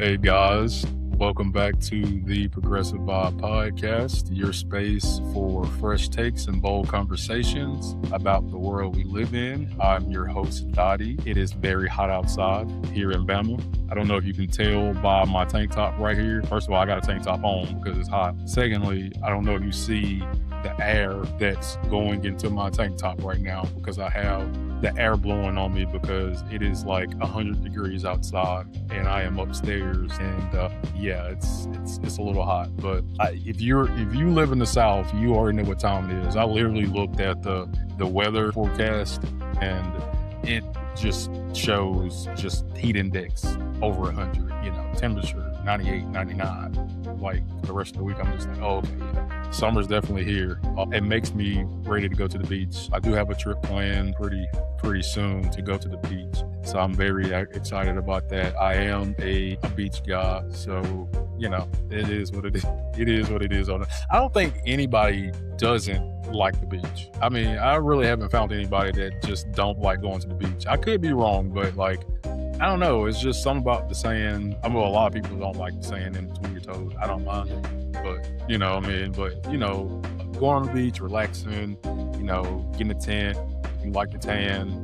Hey guys, welcome back to the Progressive Vibe Podcast, your space for fresh takes and bold conversations about the world we live in. I'm your host, Dottie. It is very hot outside here in Bama. I don't know if you can tell by my tank top right here. First of all, I got a tank top on because it's hot. Secondly, I don't know if you see the air that's going into my tank top right now because I have the air blowing on me because it is like 100 degrees outside and I am upstairs and yeah, it's a little hot. But if you live in the South, you already know what time it is. I literally looked at the weather forecast and it just shows just heat index over 100, temperature 98, 99. Like the rest of the week, I'm just like, oh, okay, yeah. Summer's definitely here. It makes me ready to go to the beach. I do have a trip planned pretty soon to go to the beach. So I'm very excited about that. I am a beach guy. So, it is what it is. It is what it is. I don't think anybody doesn't like the beach. I mean, I really haven't found anybody that just don't like going to the beach. I could be wrong, but I don't know. It's just something about the sand. I mean, a lot of people don't like the sand in between your toes. I don't mind it, but going on the beach, relaxing, getting a tan. You like the tan,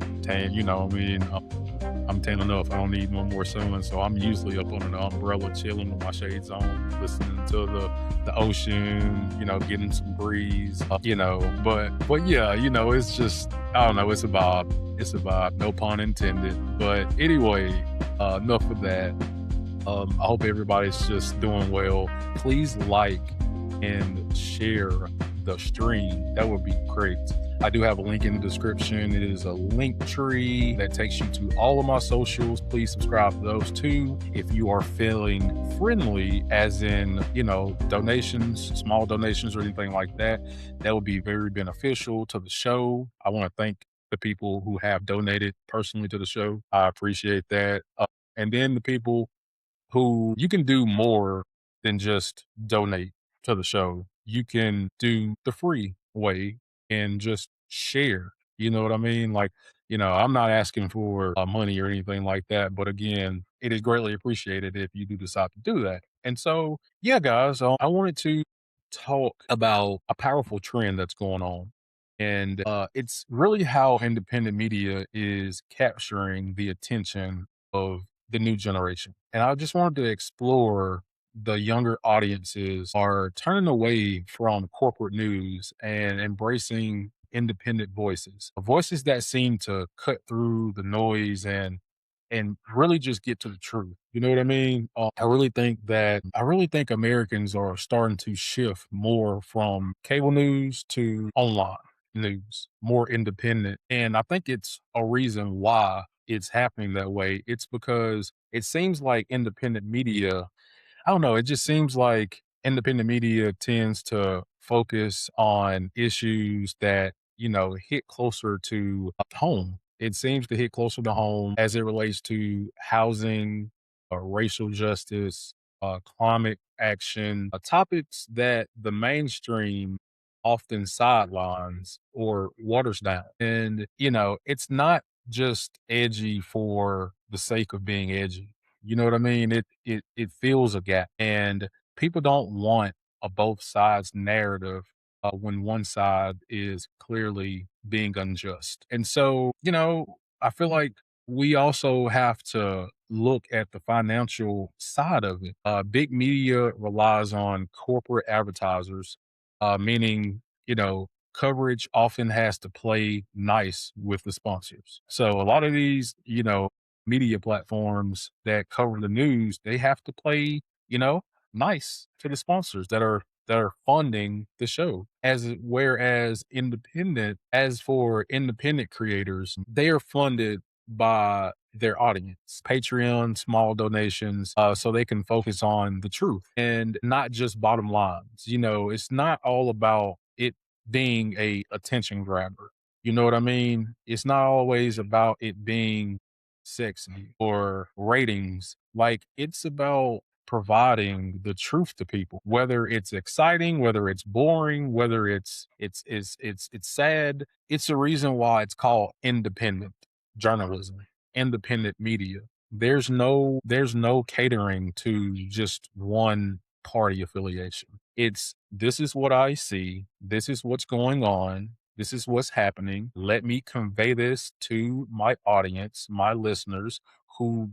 I'm tan enough. I don't need no more sun. So I'm usually up under the umbrella, chilling with my shades on, listening to the ocean, getting some breeze, but yeah, it's just, I don't know. It's a vibe. It's a vibe. No pun intended. But anyway, enough of that. I hope everybody's just doing well. Please like and share the stream. That would be great. I do have a link in the description. It is a link tree that takes you to all of my socials. Please subscribe to those too. If you are feeling friendly, as in, donations, small donations or anything like that, that would be very beneficial to the show. I want to thank the people who have donated personally to the show. I appreciate that. And then the people who, you can do more than just donate to the show. You can do the free way and just share. You know what I mean? I'm not asking for money or anything like that. But again, it is greatly appreciated if you do decide to do that. And so, yeah, guys, I wanted to talk about a powerful trend that's going on. And it's really how independent media is capturing the attention of the new generation. And I just wanted to explore the younger audiences are turning away from corporate news and embracing independent voices that seem to cut through the noise and really just get to the truth. You know what I mean? I really think Americans are starting to shift more from cable news to online news, more independent. And I think it's a reason why it's happening that way. It's because it seems like independent media, I don't know, it just seems like independent media tends to focus on issues that, hit closer to home. It seems to hit closer to home as it relates to housing, racial justice, climate action, topics that the mainstream often sidelines or waters down. And, it's not just edgy for the sake of being edgy. You know what I mean? It fills a gap, and people don't want a both sides narrative when one side is clearly being unjust. And so, I feel like we also have to look at the financial side of it. Big media relies on corporate advertisers, meaning, coverage often has to play nice with the sponsors. So a lot of these, media platforms that cover the news, they have to play, nice to the sponsors that are funding the show. As for independent creators, they are funded by their audience, Patreon, small donations, so they can focus on the truth and not just bottom lines. It's not all about it being a attention grabber. You know what I mean? It's not always about it being sexy or ratings. Like, it's about providing the truth to people, whether it's exciting, whether it's boring, whether it's sad. It's the reason why it's called independent journalism, independent media. there's no catering to just one party affiliation. It's this is what I see, this is what's going on, this is what's happening. Let me convey this to my audience, my listeners who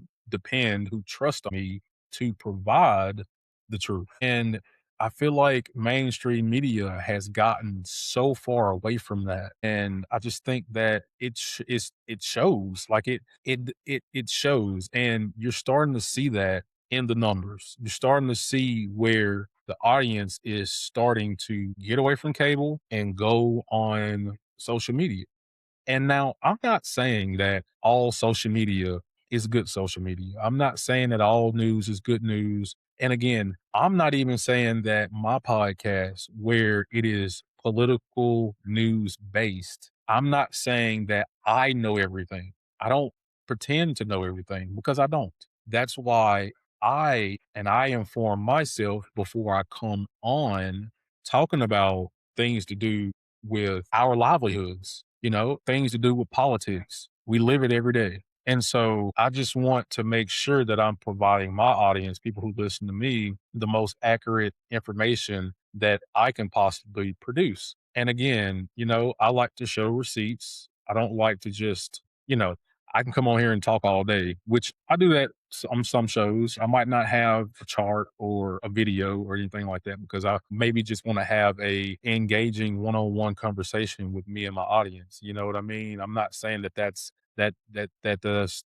who trust me to provide the truth. And I feel like mainstream media has gotten so far away from that, and I just think that it shows. Like it shows, and you're starting to see that in the numbers. You're starting to see where the audience is starting to get away from cable and go on social media. And now I'm not saying that all social media is good social media. I'm not saying that all news is good news. And again, I'm not even saying that my podcast, where it is political news based, I'm not saying that I know everything. I don't pretend to know everything because I don't. That's why I inform myself before I come on talking about things to do with our livelihoods, things to do with politics. We live it every day. And so I just want to make sure that I'm providing my audience, people who listen to me, the most accurate information that I can possibly produce. And again, I like to show receipts. I don't like to just, I can come on here and talk all day, which I do that on some shows. I might not have a chart or a video or anything like that because I maybe just want to have a engaging one-on-one conversation with me and my audience. You know what I mean? I'm not saying that's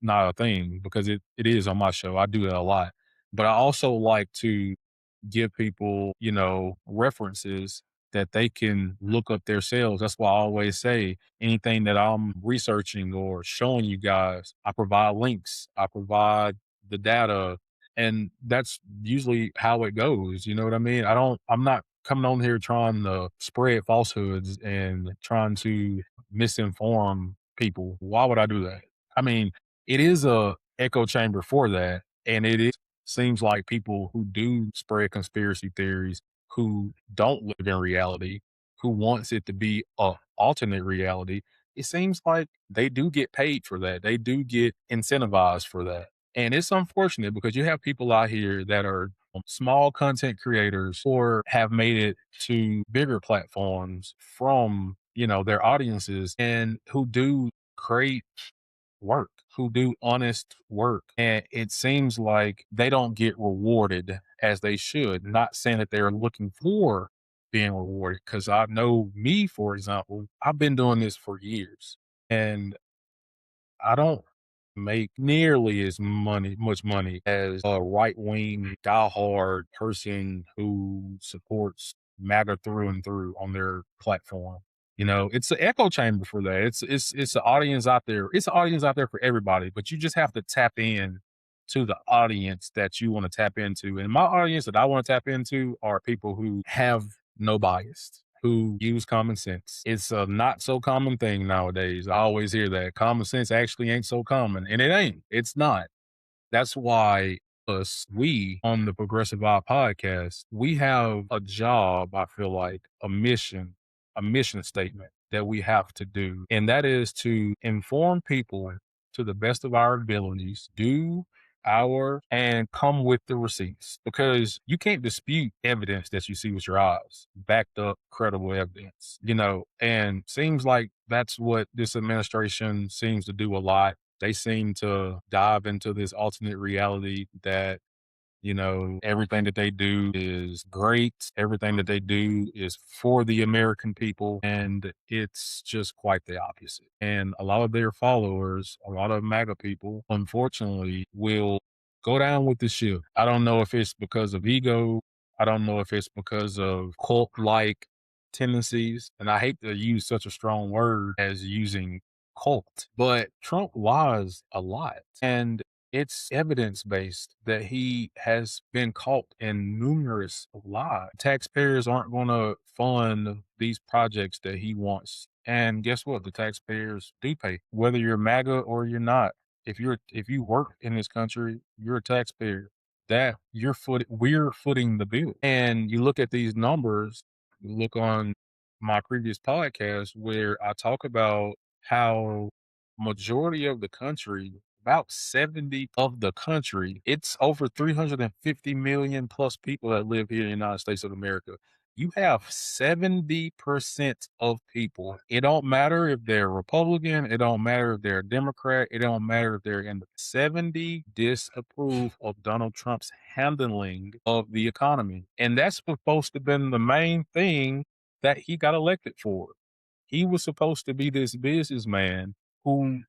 not a thing because it is on my show. I do that a lot. But I also like to give people, references that they can look up themselves. That's why I always say anything that I'm researching or showing you guys, I provide links, I provide the data, and that's usually how it goes. You know what I mean? I'm not coming on here trying to spread falsehoods and trying to misinform people. Why would I do that? I mean, it is a echo chamber for that. And seems like people who do spread conspiracy theories who don't live in reality, who wants it to be a alternate reality, it seems like they do get paid for that. They do get incentivized for that. And it's unfortunate because you have people out here that are small content creators or have made it to bigger platforms from, their audiences and who do great work, who do honest work. And it seems like they don't get rewarded as they should. Not saying that they're looking for being rewarded, because I know me, for example, I've been doing this for years and I don't make nearly as much money as a right wing, diehard person who supports MAGA through and through on their platform. It's an echo chamber for that. It's an audience out there. It's an audience out there for everybody, but you just have to tap in to the audience that you want to tap into. And my audience that I want to tap into are people who have no bias, who use common sense. It's a not so common thing nowadays. I always hear that common sense actually ain't so common, and it ain't. It's not. That's why we on the Progressive Vibe podcast, we have a job, I feel like, a mission statement that we have to do. And that is to inform people to the best of our abilities, do and come with the receipts because you can't dispute evidence that you see with your eyes, backed up, credible evidence, and seems like that's what this administration seems to do a lot. They seem to dive into this alternate reality that everything that they do is great. Everything that they do is for the American people. And it's just quite the opposite. And a lot of their followers, a lot of MAGA people, unfortunately, will go down with the ship. I don't know if it's because of ego. I don't know if it's because of cult like tendencies. And I hate to use such a strong word as using cult, but Trump lies a lot. And it's evidence based that he has been caught in numerous lies. Taxpayers aren't going to fund these projects that he wants. And guess what? The taxpayers do pay, whether you're MAGA or you're not. If you work in this country, you're a taxpayer. That we're footing the bill. And you look at these numbers, you look on my previous podcast where I talk about how majority of the country about 70 of the country. It's over 350 million plus people that live here in the United States of America. You have 70% of people. It don't matter if they're Republican. It don't matter if they're Democrat. It don't matter if they're in 70 disapprove of Donald Trump's handling of the economy. And that's supposed to have been the main thing that he got elected for. He was supposed to be this businessman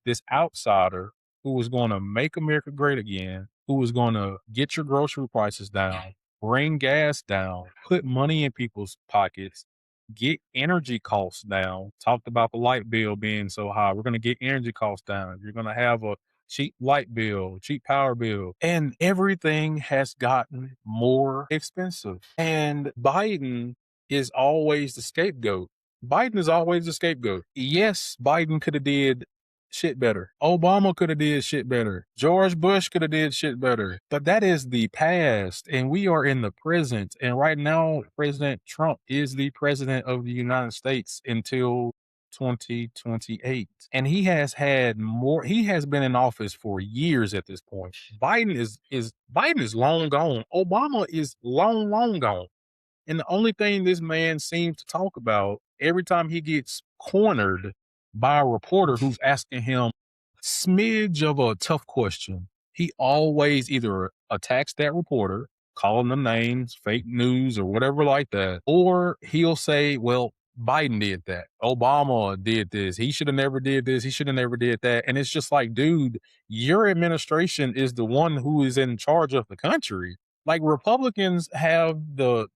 this outsider who was going to make America great again, who was going to get your grocery prices down, bring gas down, put money in people's pockets, get energy costs down. Talked about the light bill being so high. We're going to get energy costs down. You're going to have a cheap light bill, cheap power bill, and everything has gotten more expensive. And Biden is always the scapegoat. Biden is always the scapegoat. Yes, Biden could have did shit better. Obama could have did shit better. George Bush could have did shit better. But that is the past, and we are in the present. And right now, President Trump is the president of the United States until 2028. And he has been in office for years at this point. Biden is long gone. Obama is long gone. And the only thing this man seems to talk about every time he gets cornered by a reporter who's asking him smidge of a tough question, he always either attacks that reporter, calling them names, fake news, or whatever like that, or he'll say, well, Biden did that. Obama did this. He should have never did this. He should have never did that. And it's just like, dude, your administration is the one who is in charge of the country. Like Republicans have the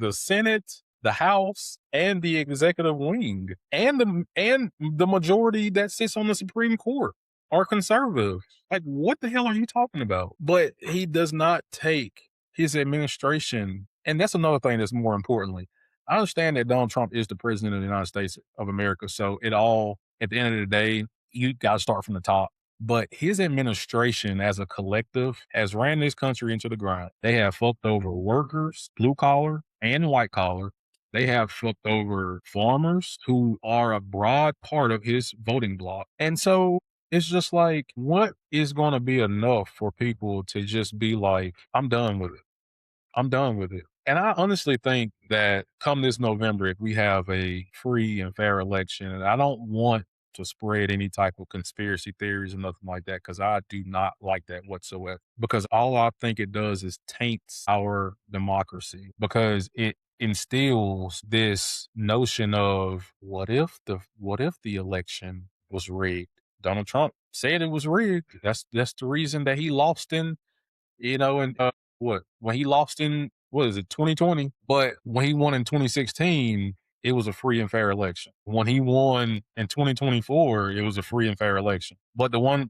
Senate, the House, and the executive wing, and the majority that sits on the Supreme Court are conservative. Like, what the hell are you talking about? But he does not take his administration, and that's another thing that's more importantly. I understand that Donald Trump is the president of the United States of America, so at the end of the day, you got to start from the top. But his administration as a collective has ran this country into the ground. They have fucked over workers, blue collar and white collar. They have fucked over farmers who are a broad part of his voting bloc. And so it's just like, what is going to be enough for people to just be like, I'm done with it. I'm done with it. And I honestly think that come this November, if we have a free and fair election, and I don't want to spread any type of conspiracy theories or nothing like that, because I do not like that whatsoever. Because all I think it does is taints our democracy, because it instills this notion of what if the election was rigged? Donald Trump said it was rigged. That's the reason that he lost in and when he lost in, what is it, 2020? But when he won in 2016, it was a free and fair election. When he won in 2024, it was a free and fair election. But the one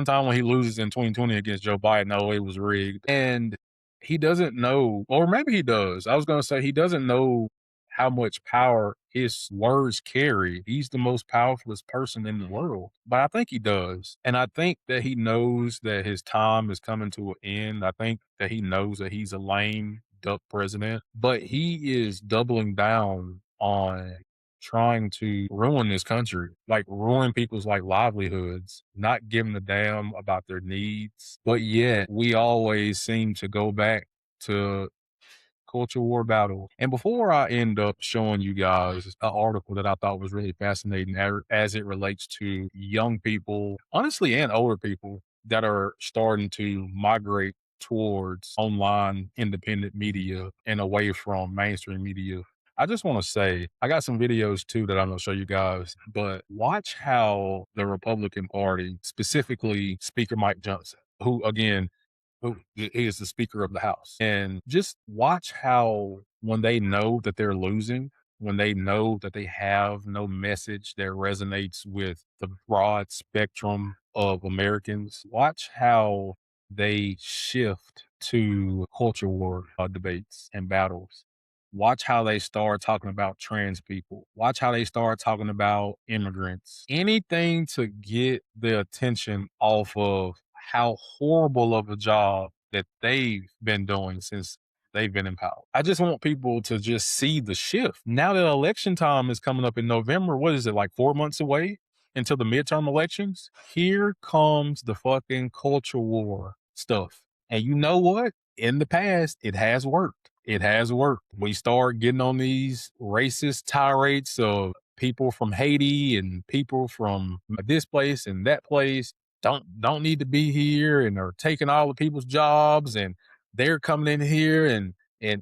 time when he loses in 2020 against Joe Biden, no, it was rigged. And he doesn't know, or maybe he does. I was going to say he doesn't know how much power his words carry. He's the most powerfulest person in the world. But I think he does. And I think that he knows that his time is coming to an end. I think that he knows that he's a lame duck president. But he is doubling down on trying to ruin this country, like ruin people's livelihoods, not giving a damn about their needs. But yet we always seem to go back to culture war battle. And before I end up showing you guys an article that I thought was really fascinating as it relates to young people, honestly, and older people that are starting to migrate towards online independent media and away from mainstream media. I just want to say, I got some videos too that I'm going to show you guys, but watch how the Republican Party, specifically Speaker Mike Johnson, who again, who is the Speaker of the House. And just watch how when they know that they're losing, when they know that they have no message that resonates with the broad spectrum of Americans, watch how they shift to culture war debates and battles. Watch how they start talking about trans people. Watch how they start talking about immigrants. Anything to get the attention off of how horrible of a job that they've been doing since they've been in power. I just want people to just see the shift. Now that election time is coming up in November, what is it, like 4 months away? until the midterm elections, here comes the fucking culture war stuff. And you know what? In the past, it has worked. It has worked. We start getting on these racist tirades of people from Haiti and people from this place and that place don't need to be here and are taking all the people's jobs, and they're coming in here and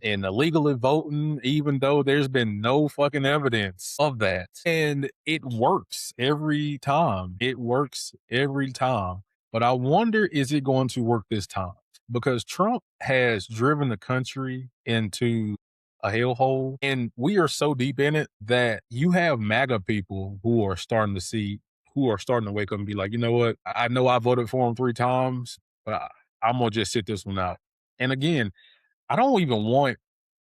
illegally voting, even though there's been no fucking evidence of that. And it works every time. It works every time. But I wonder, is it going to work this time? Because Trump has driven the country into a hellhole, and we are so deep in it that you have MAGA people who are starting to wake up and be like, you know what? I know I voted for him 3 times, but I'm gonna just sit this one out. And again, I don't even want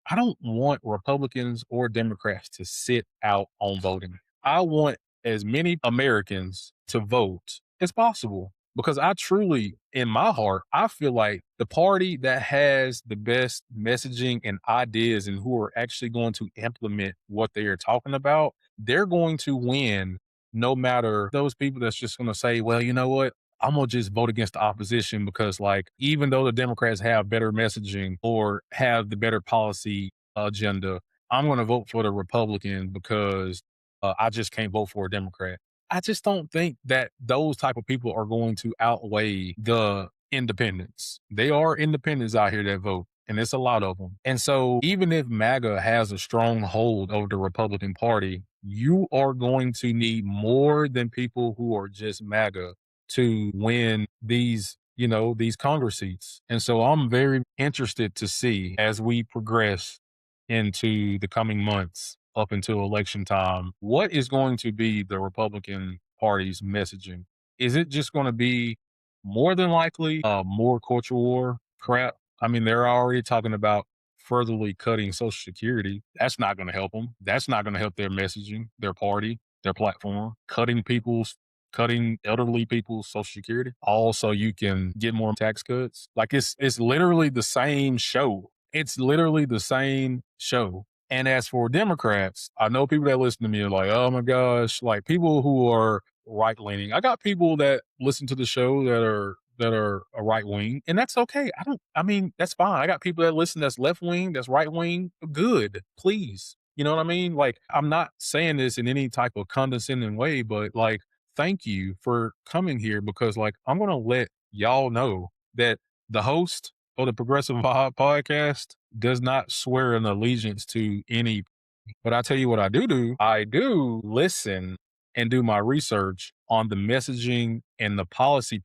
I don't want Republicans or Democrats to sit out on voting. I want as many Americans to vote as possible because I truly, in my heart, I feel like the party that has the best messaging and ideas and who are actually going to implement what they are talking about, they're going to win no matter those people that's just going to say, well, you know what? I'm gonna just vote against the opposition because, like, even though the Democrats have better messaging or have the better policy agenda, I'm gonna vote for the Republican because I just can't vote for a Democrat. I just don't think that those type of people are going to outweigh the independents. They are independents out here that vote, and it's a lot of them. And so, even if MAGA has a strong hold over the Republican Party, you are going to need more than people who are just MAGA to win these Congress seats. And so I'm very interested to see as we progress into the coming months up until election time, what is going to be the Republican Party's messaging? Is it just going to be more than likely more culture war crap? I mean, they're already talking about furtherly cutting Social Security. That's not going to help them. That's not going to help their messaging, their party, their platform. Cutting elderly people's Social Security, all so you can get more tax cuts. Like it's literally the same show. It's literally the same show. And as for Democrats, I know people that listen to me are like, oh my gosh, like people who are right leaning. I got people that listen to the show that are a right wing, and that's okay. I mean, that's fine. I got people that listen that's left wing, that's right wing. Good, please. You know what I mean? Like, I'm not saying this in any type of condescending way, but like, thank you for coming here because, like, I'm going to let y'all know that the host of the Progressive Vibe podcast does not swear an allegiance to any. But I tell you what I do. I do listen and do my research on the messaging and the policy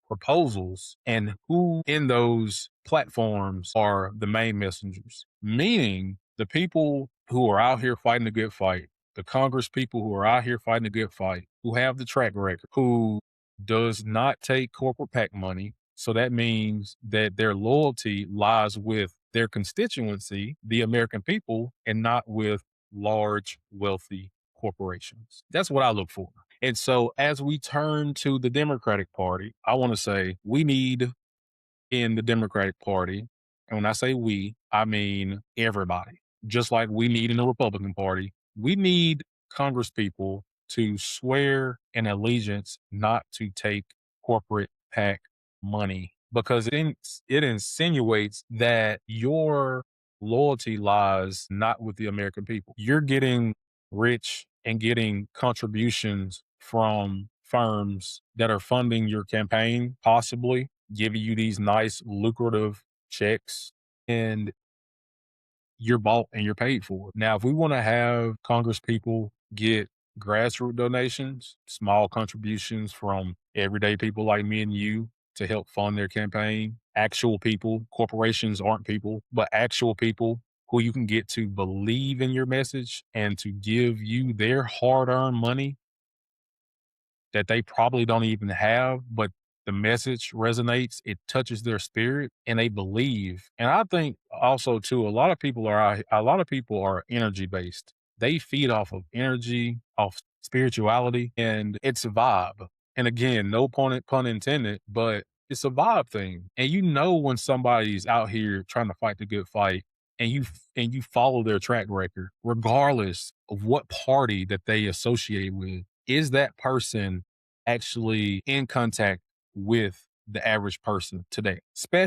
proposals and who in those platforms are the main messengers, meaning the people who are out here fighting a good fight, the Congress people who are out here fighting a good fight, who have the track record, who does not take corporate PAC money. So that means that their loyalty lies with their constituency, the American people, and not with large, wealthy corporations. That's what I look for. And so as we turn to the Democratic Party, I want to say we need in the Democratic Party, and when I say we, I mean everybody. Just like we need in the Republican Party, we need Congress people to swear an allegiance not to take corporate PAC money because it insinuates that your loyalty lies not with the American people. You're getting rich and getting contributions from firms that are funding your campaign, possibly giving you these nice, lucrative checks, and you're bought and you're paid for. Now, if we want to have Congress people get grassroots donations, small contributions from everyday people like me and you to help fund their campaign, actual people, corporations aren't people, but actual people who you can get to believe in your message and to give you their hard earned money that they probably don't even have, but the message resonates, it touches their spirit and they believe. And I think also too, a lot of people are energy based. They feed off of energy, off spirituality, and it's a vibe. And again, no pun intended, but it's a vibe thing. And you know when somebody's out here trying to fight the good fight and you follow their track record, regardless of what party that they associate with, is that person actually in contact with the average person today?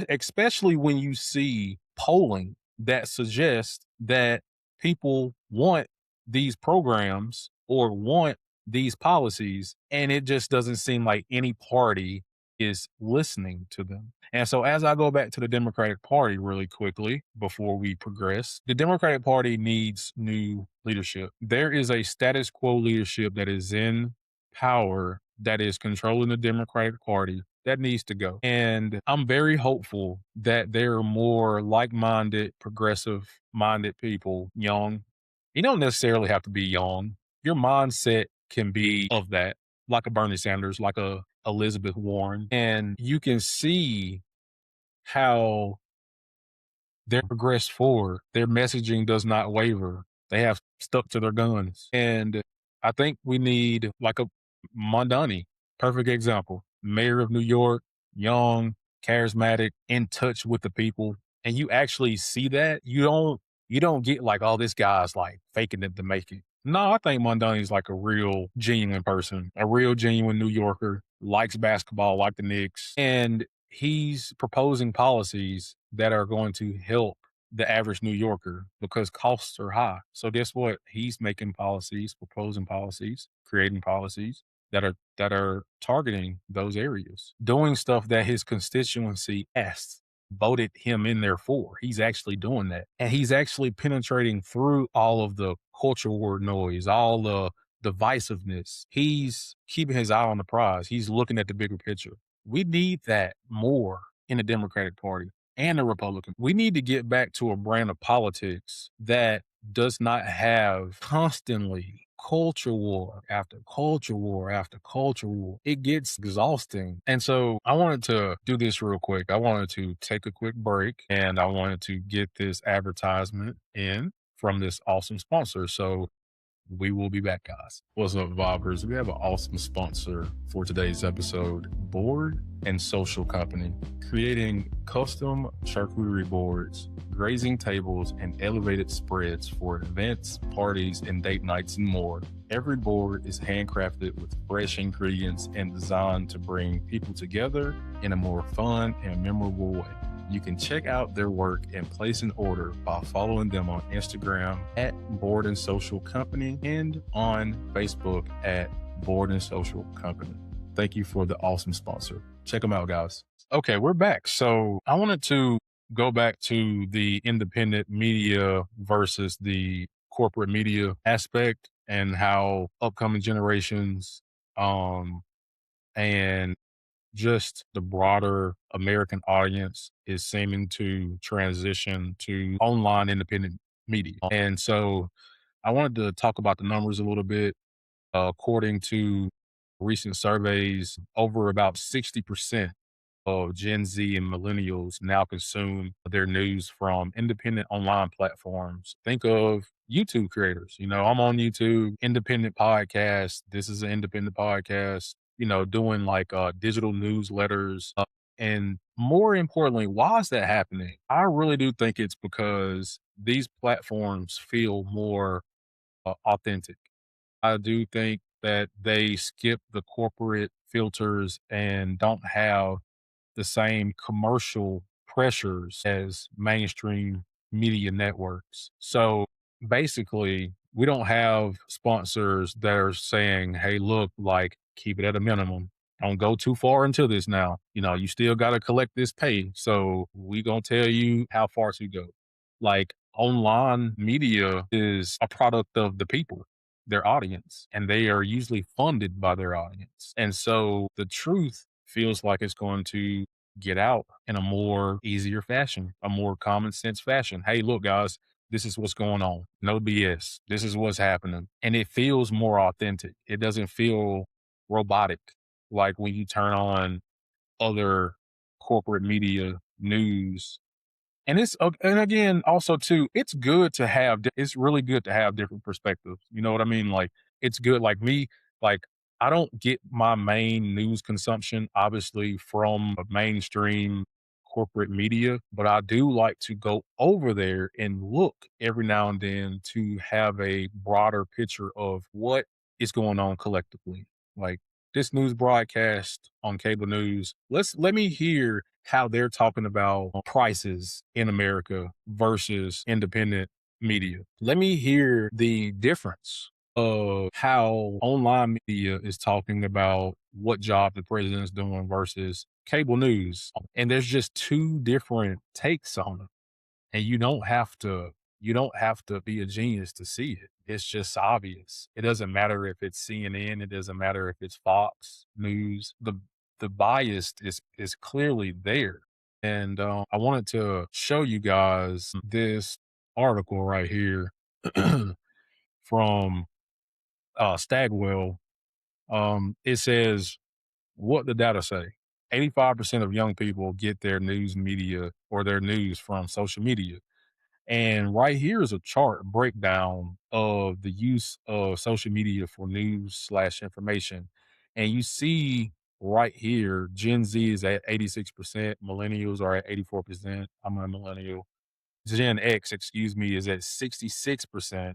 Especially when you see polling that suggests that people want these programs or want these policies, and it just doesn't seem like any party is listening to them. And so, as I go back to the Democratic Party really quickly before we progress, the Democratic Party needs new leadership. There is a status quo leadership that is in power that is controlling the Democratic Party that needs to go. And I'm very hopeful that there are more like minded, progressive minded people, young. You don't necessarily have to be young. Your mindset can be of that, like a Bernie Sanders, like a Elizabeth Warren. And you can see how they're progressed forward. Their messaging does not waver. They have stuck to their guns. And I think we need like a Mondani, perfect example. Mayor of New York, young, charismatic, in touch with the people. And you actually see that. You don't get like, oh, this guy's like faking it to make it. No, I think Mondani's like a real genuine person, a real genuine New Yorker, likes basketball like the Knicks. And he's proposing policies that are going to help the average New Yorker because costs are high. So guess what? He's making policies, proposing policies, creating policies that are targeting those areas, doing stuff that his constituency asked, voted him in there for. He's actually doing that. And he's actually penetrating through all of the culture war noise, all the divisiveness. He's keeping his eye on the prize. He's looking at the bigger picture. We need that more in the Democratic Party and the Republican. We need to get back to a brand of politics that does not have constantly culture war after culture war after culture war. It gets exhausting. And so I wanted to do this real quick. I wanted to take a quick break and I wanted to get this advertisement in from this awesome sponsor. So we will be back, guys. What's up, Vibers? We have an awesome sponsor for today's episode, Board and Social Company, creating custom charcuterie boards, grazing tables, and elevated spreads for events, parties, and date nights and more. Every board is handcrafted with fresh ingredients and designed to bring people together in a more fun and memorable way. You can check out their work and place an order by following them on Instagram at Board and Social Company and on Facebook at Board and Social Company. Thank you for the awesome sponsor. Check them out, guys. Okay, we're back. So I wanted to go back to the independent media versus the corporate media aspect and how upcoming generations and just the broader American audience is seeming to transition to online independent media. And so I wanted to talk about the numbers a little bit. According to recent surveys, over about 60% of Gen Z and millennials now consume their news from independent online platforms. Think of YouTube creators. I'm on YouTube, independent podcast. This is an independent podcast, doing like digital newsletters. And more importantly, why is that happening? I really do think it's because these platforms feel more authentic. I do think that they skip the corporate filters and don't have the same commercial pressures as mainstream media networks. So basically, we don't have sponsors that are saying, hey, look, like keep it at a minimum. Don't go too far into this now. You still got to collect this pay. So we going to tell you how far to go. Like online media is a product of the people, their audience, and they are usually funded by their audience. And so the truth feels like it's going to get out in a more easier fashion, a more common sense fashion. Hey, look, guys, this is what's going on. No BS. This is what's happening. And it feels more authentic. It doesn't feel robotic like when you turn on other corporate media news. And and again, also too, it's really good to have different perspectives. You know what I mean? Like it's good. Like me, like I don't get my main news consumption, obviously from a mainstream corporate media, but I do like to go over there and look every now and then to have a broader picture of what is going on collectively. Like this news broadcast on cable news, let me hear how they're talking about prices in America versus independent media. Let me hear the difference of how online media is talking about what job the president is doing versus cable news. And there's just two different takes on it. And you don't have to be a genius to see it. It's just obvious. It doesn't matter if it's CNN, it doesn't matter if it's Fox News. The bias is clearly there. And I wanted to show you guys this article right here from Stagwell. It says what the data say. 85% of young people get their news media or their news from social media. And right here is a chart breakdown of the use of social media for news slash information. And you see right here, Gen Z is at 86%, millennials are at 84%. I'm a millennial. Gen X, excuse me, is at 66%.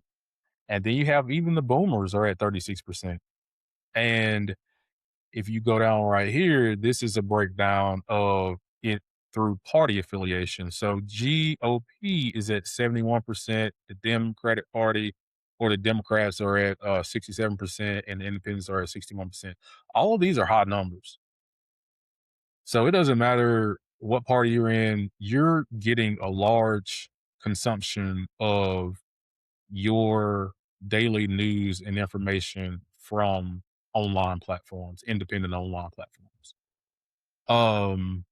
And then you have even the boomers are at 36%. And if you go down right here, this is a breakdown of it through party affiliation. So GOP is at 71%, the Democratic Party or the Democrats are at 67%, and the independents are at 61%. All of these are high numbers. So it doesn't matter what party you're in, you're getting a large consumption of your daily news and information from online platforms, independent online platforms. Um,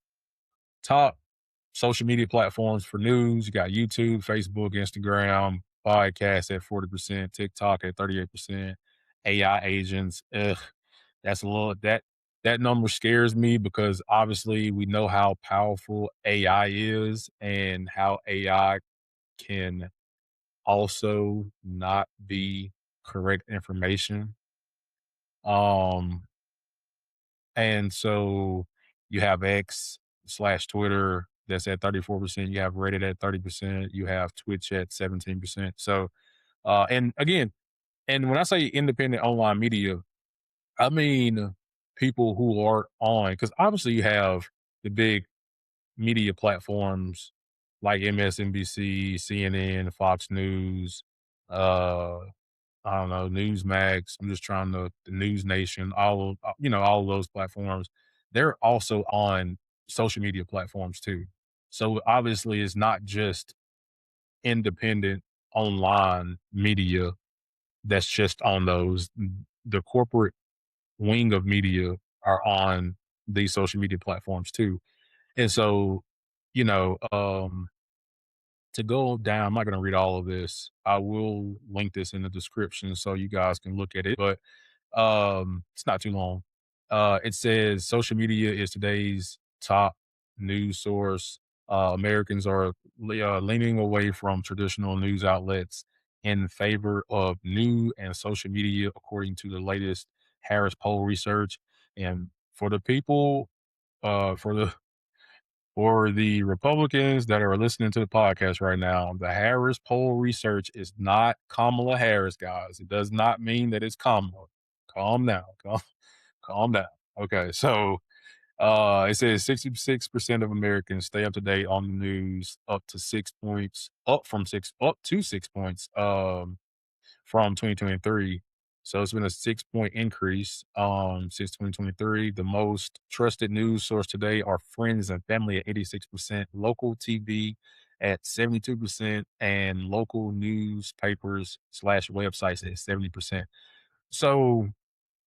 Top social media platforms for news, you got YouTube, Facebook, Instagram, podcast at 40%, TikTok at 38%, AI agents. Ugh, that's a little that number scares me because obviously we know how powerful AI is and how AI can also not be correct information. Um, and so you have X slash Twitter that's at 34%. You have Reddit at 30%. You have Twitch at 17%. So, and again, and when I say independent online media, I mean people who are on, because obviously you have the big media platforms like MSNBC, CNN, Fox News, uh, I don't know, Newsmax. I'm just trying to the News Nation, all of all of those platforms. They're also on social media platforms too. So obviously, it's not just independent online media that's just on those. The corporate wing of media are on these social media platforms too. And so, you know, to go down, I'm not going to read all of this. I will link this in the description so you guys can look at it. But it's not too long. It says social media is today's top news source. Americans are leaning away from traditional news outlets in favor of new and social media, according to the latest Harris poll research. And for the people, for the Republicans that are listening to the podcast right now, the Harris poll research is not Kamala Harris, guys. It does not mean that it's Kamala. Calm down. Calm down. Okay, so it says 66% of Americans stay up to date on the news, up to 6 points. From 2023. So it's been a 6 point increase since 2023. The most trusted news source today are friends and family at 86%, local TV at 72%, and local newspapers slash websites at 70%. So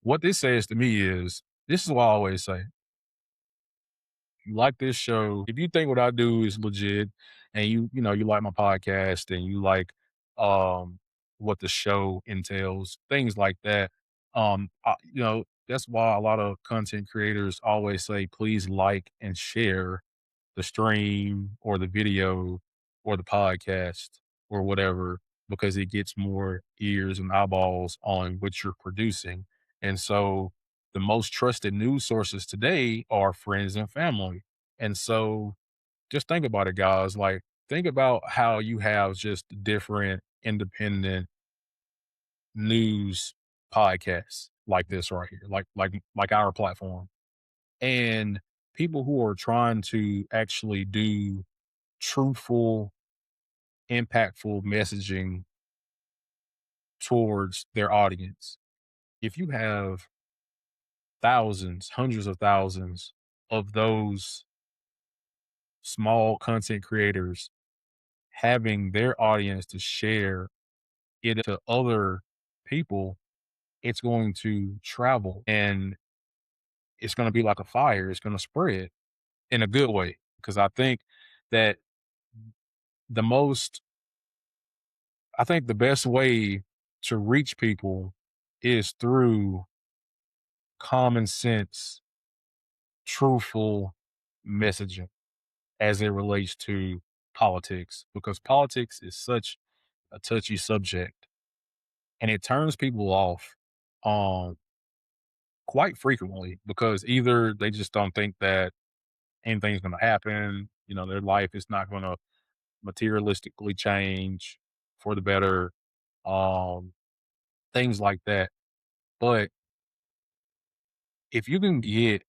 what this says to me is this is what I always say. You like this show, if you think what I do is legit and you like my podcast and you like what the show entails, things like that, that's why a lot of content creators always say please like and share the stream or the video or the podcast or whatever because it gets more ears and eyeballs on what you're producing. And so the most trusted news sources today are friends and family. And so just think about it, guys. Like, think about how you have just different independent news podcasts like this right here, like our platform. And people who are trying to actually do truthful, impactful messaging towards their audience. If you have thousands, hundreds of thousands of those small content creators having their audience to share it to other people, it's going to travel and it's going to be like a fire. It's going to spread in a good way. Because that the most, I think the best way to reach people is through common sense, truthful messaging as it relates to politics, because politics is such a touchy subject and it turns people off um quite frequently because either they just don't think that anything's going to happen, their life is not going to materialistically change for the better, um things like that. But if you can get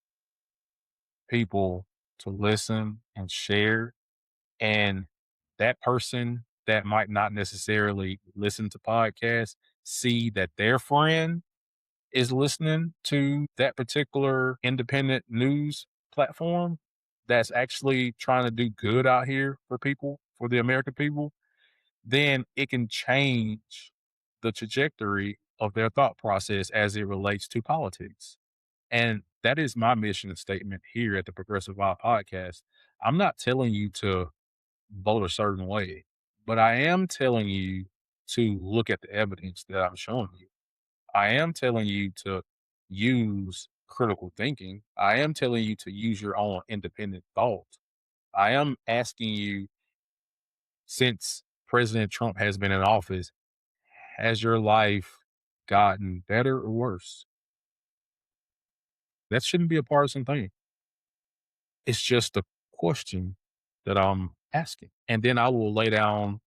people to listen and share, and that person that might not necessarily listen to podcasts see that their friend is listening to that particular independent news platform that's actually trying to do good out here for people, for the American people, then it can change the trajectory of their thought process as it relates to politics. And that is my mission statement here at the Progressive Vibe Podcast. I'm not telling you to vote a certain way, but I am telling you to look at the evidence that I'm showing you. I am telling you to use critical thinking. I am telling you to use your own independent thought. I am asking you, since President Trump has been in office, has your life gotten better or worse? That shouldn't be a partisan thing. It's just a question that I'm asking. And then I will lay down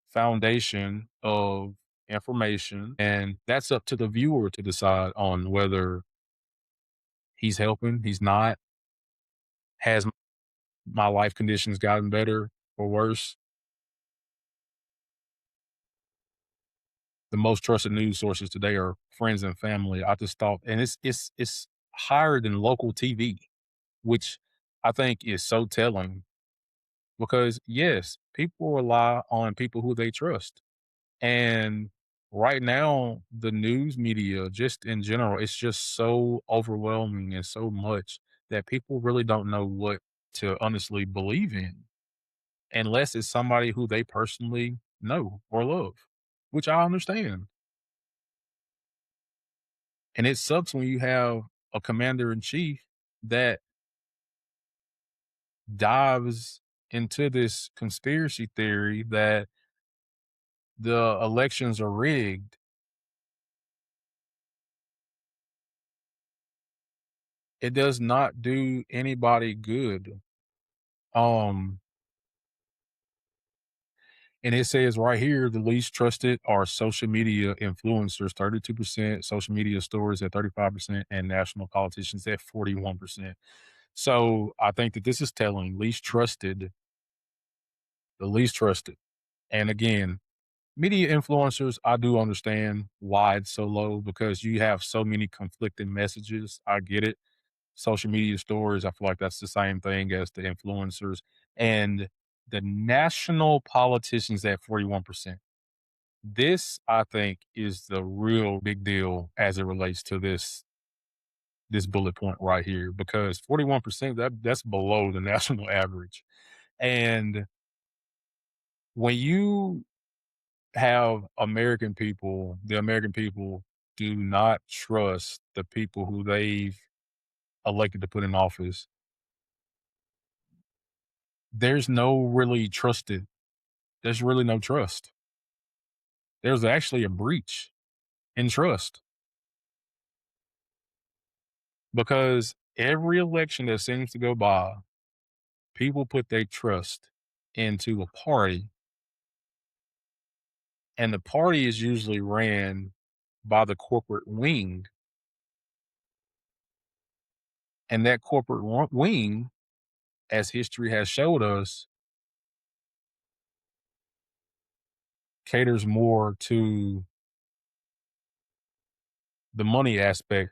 foundation of information, and that's up to the viewer to decide on whether he's helping, he's not, has my life conditions gotten better or worse. The most trusted news sources today are friends and family. I just thought, and it's higher than local TV, which I think is so telling because yes, people rely on people who they trust. And right now, the news media, just in general, it's just so overwhelming and so much that people really don't know what to honestly believe in unless it's somebody who they personally know or love, which I understand. And it sucks when you have a commander in chief that dives into this conspiracy theory that the elections are rigged. It does not do anybody good. Um, and it says right here, the least trusted are social media influencers, 32%, social media stories at 35%, and national politicians at 41%. So I think that this is telling least trusted, the least trusted. And again, media influencers, I do understand why it's so low because you have so many conflicting messages. I get it. Social media stories, I feel like that's the same thing as the influencers. And the national politicians at 41%. This, I think, is the real big deal as it relates to this bullet point right here, because 41%, that's below the national average. And when you have the American people do not trust the people who they've elected to put in office. There's no really trusted, there's really no trust. There's actually a breach in trust because every election that seems to go by, people put their trust into a party, and the party is usually ran by the corporate wing, and that corporate wing, as history has showed us, caters more to the money aspect,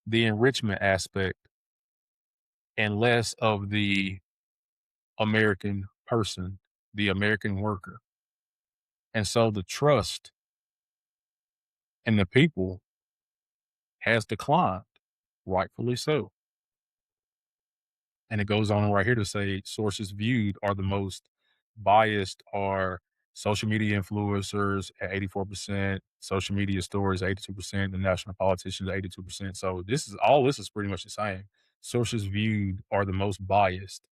the enrichment aspect, and less of the American person, the American worker. And so the trust in the people has declined, rightfully so. And it goes on right here to say sources viewed are the most biased are social media influencers at 84%, social media stories 82%, the national politicians 82%. So this is pretty much the same. Sources viewed are the most biased.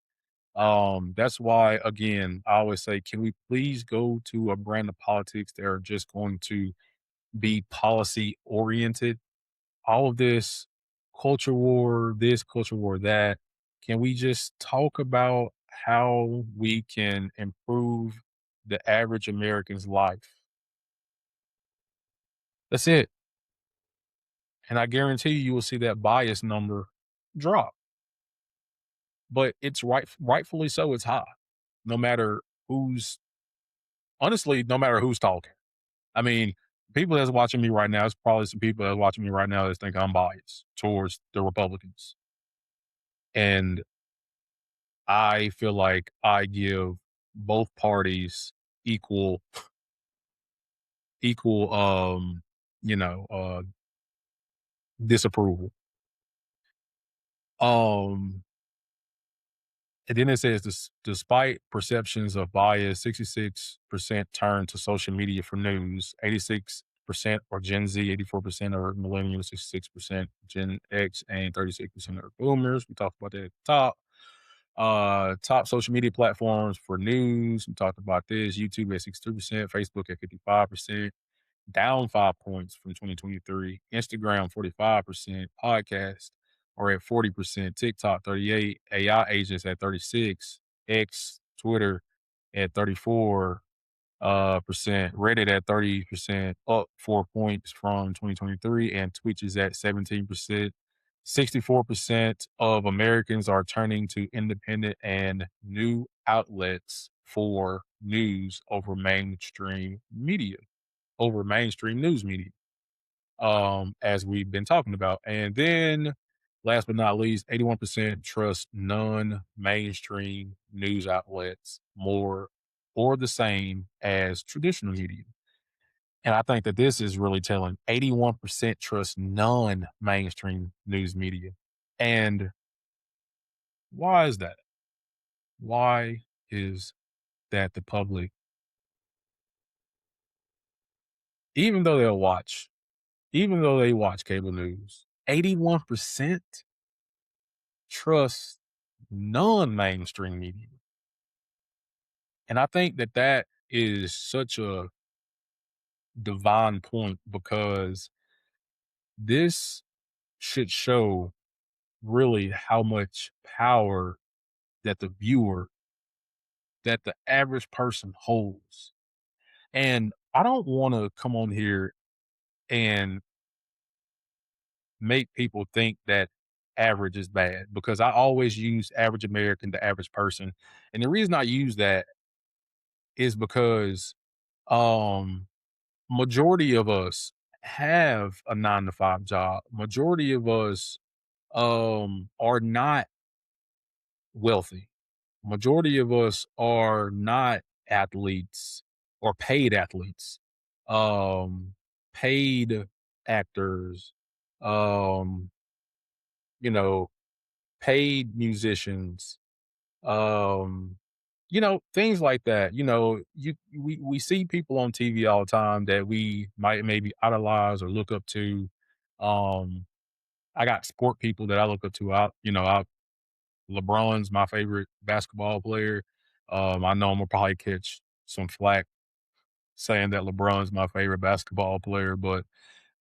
That's why again, I always say, can we please go to a brand of politics that are just going to be policy oriented? All of this culture war, that. Can we just talk about how we can improve the average American's life? That's it. And I guarantee you will see that bias number drop. But it's rightfully so, it's high. No matter who's honestly, no matter who's talking. I mean, people that's watching me right now, it's probably some people that's watching me right now that think I'm biased towards the Republicans. And I feel like I give both parties equal equal you know disapproval. Um and then it says despite perceptions of bias, 66% turn to social media for news, 86% are Gen Z, 84% are millennials, 66% Gen X, and 36% are boomers. We talked about that at the top. Top social media platforms for news. We talked about this. YouTube at 62%, Facebook at 55%, down 5 points from 2023. Instagram 45%, podcast are at 40%, TikTok 38, AI agents at 36, X, Twitter at 34 percent, Reddit at 30%, up 4 points from 2023, and Twitch is at 17%. 64% of Americans are turning to independent and new outlets for news over mainstream news media, as we've been talking about. And then last but not least, 81% trust non-mainstream news outlets more or the same as traditional media. And I think that this is really telling. 81% trust non-mainstream news media. And why is that? Why is that the public, even though even though they watch cable news, 81% trust non-mainstream media. And I think that that is such a divine point because this should show really how much power that the viewer, that the average person holds. And I don't want to come on here and make people think that average is bad because I always use average American to average person. And the reason I use that is because um majority of us have a 9 to 5 job. Majority of us are not wealthy. Majority of us are not athletes or paid athletes. Um paid actors, um, you know, paid musicians, um, things like that. We see people on TV all the time that we might maybe idolize or look up to. Um, I got sport people that I look up to. LeBron's my favorite basketball player. I know I'm gonna probably catch some flack saying that LeBron's my favorite basketball player, but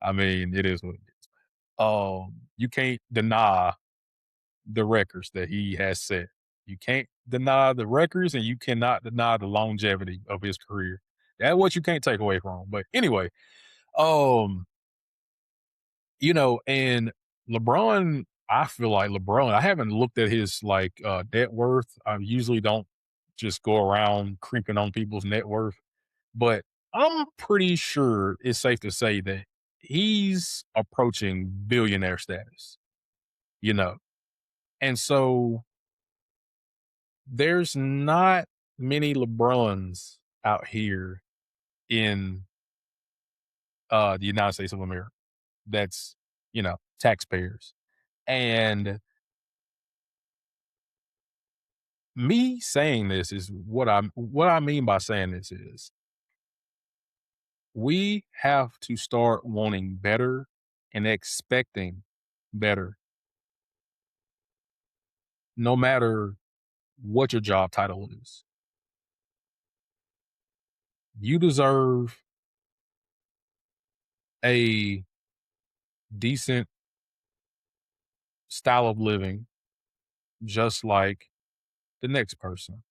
I mean, it is what it is. You can't deny the records that he has set. You can't deny the records and you cannot deny the longevity of his career. That's what you can't take away from him. But anyway, Um, and LeBron, I feel like LeBron, I haven't looked at his net worth. I usually don't just go around creeping on people's net worth, but I'm pretty sure it's safe to say that he's approaching billionaire status, you know. And so there's not many LeBrons out here in the United States of America. That's, taxpayers. And me saying this is what I mean by saying this is we have to start wanting better and expecting better, no matter what your job title is. You deserve a decent style of living just like the next person.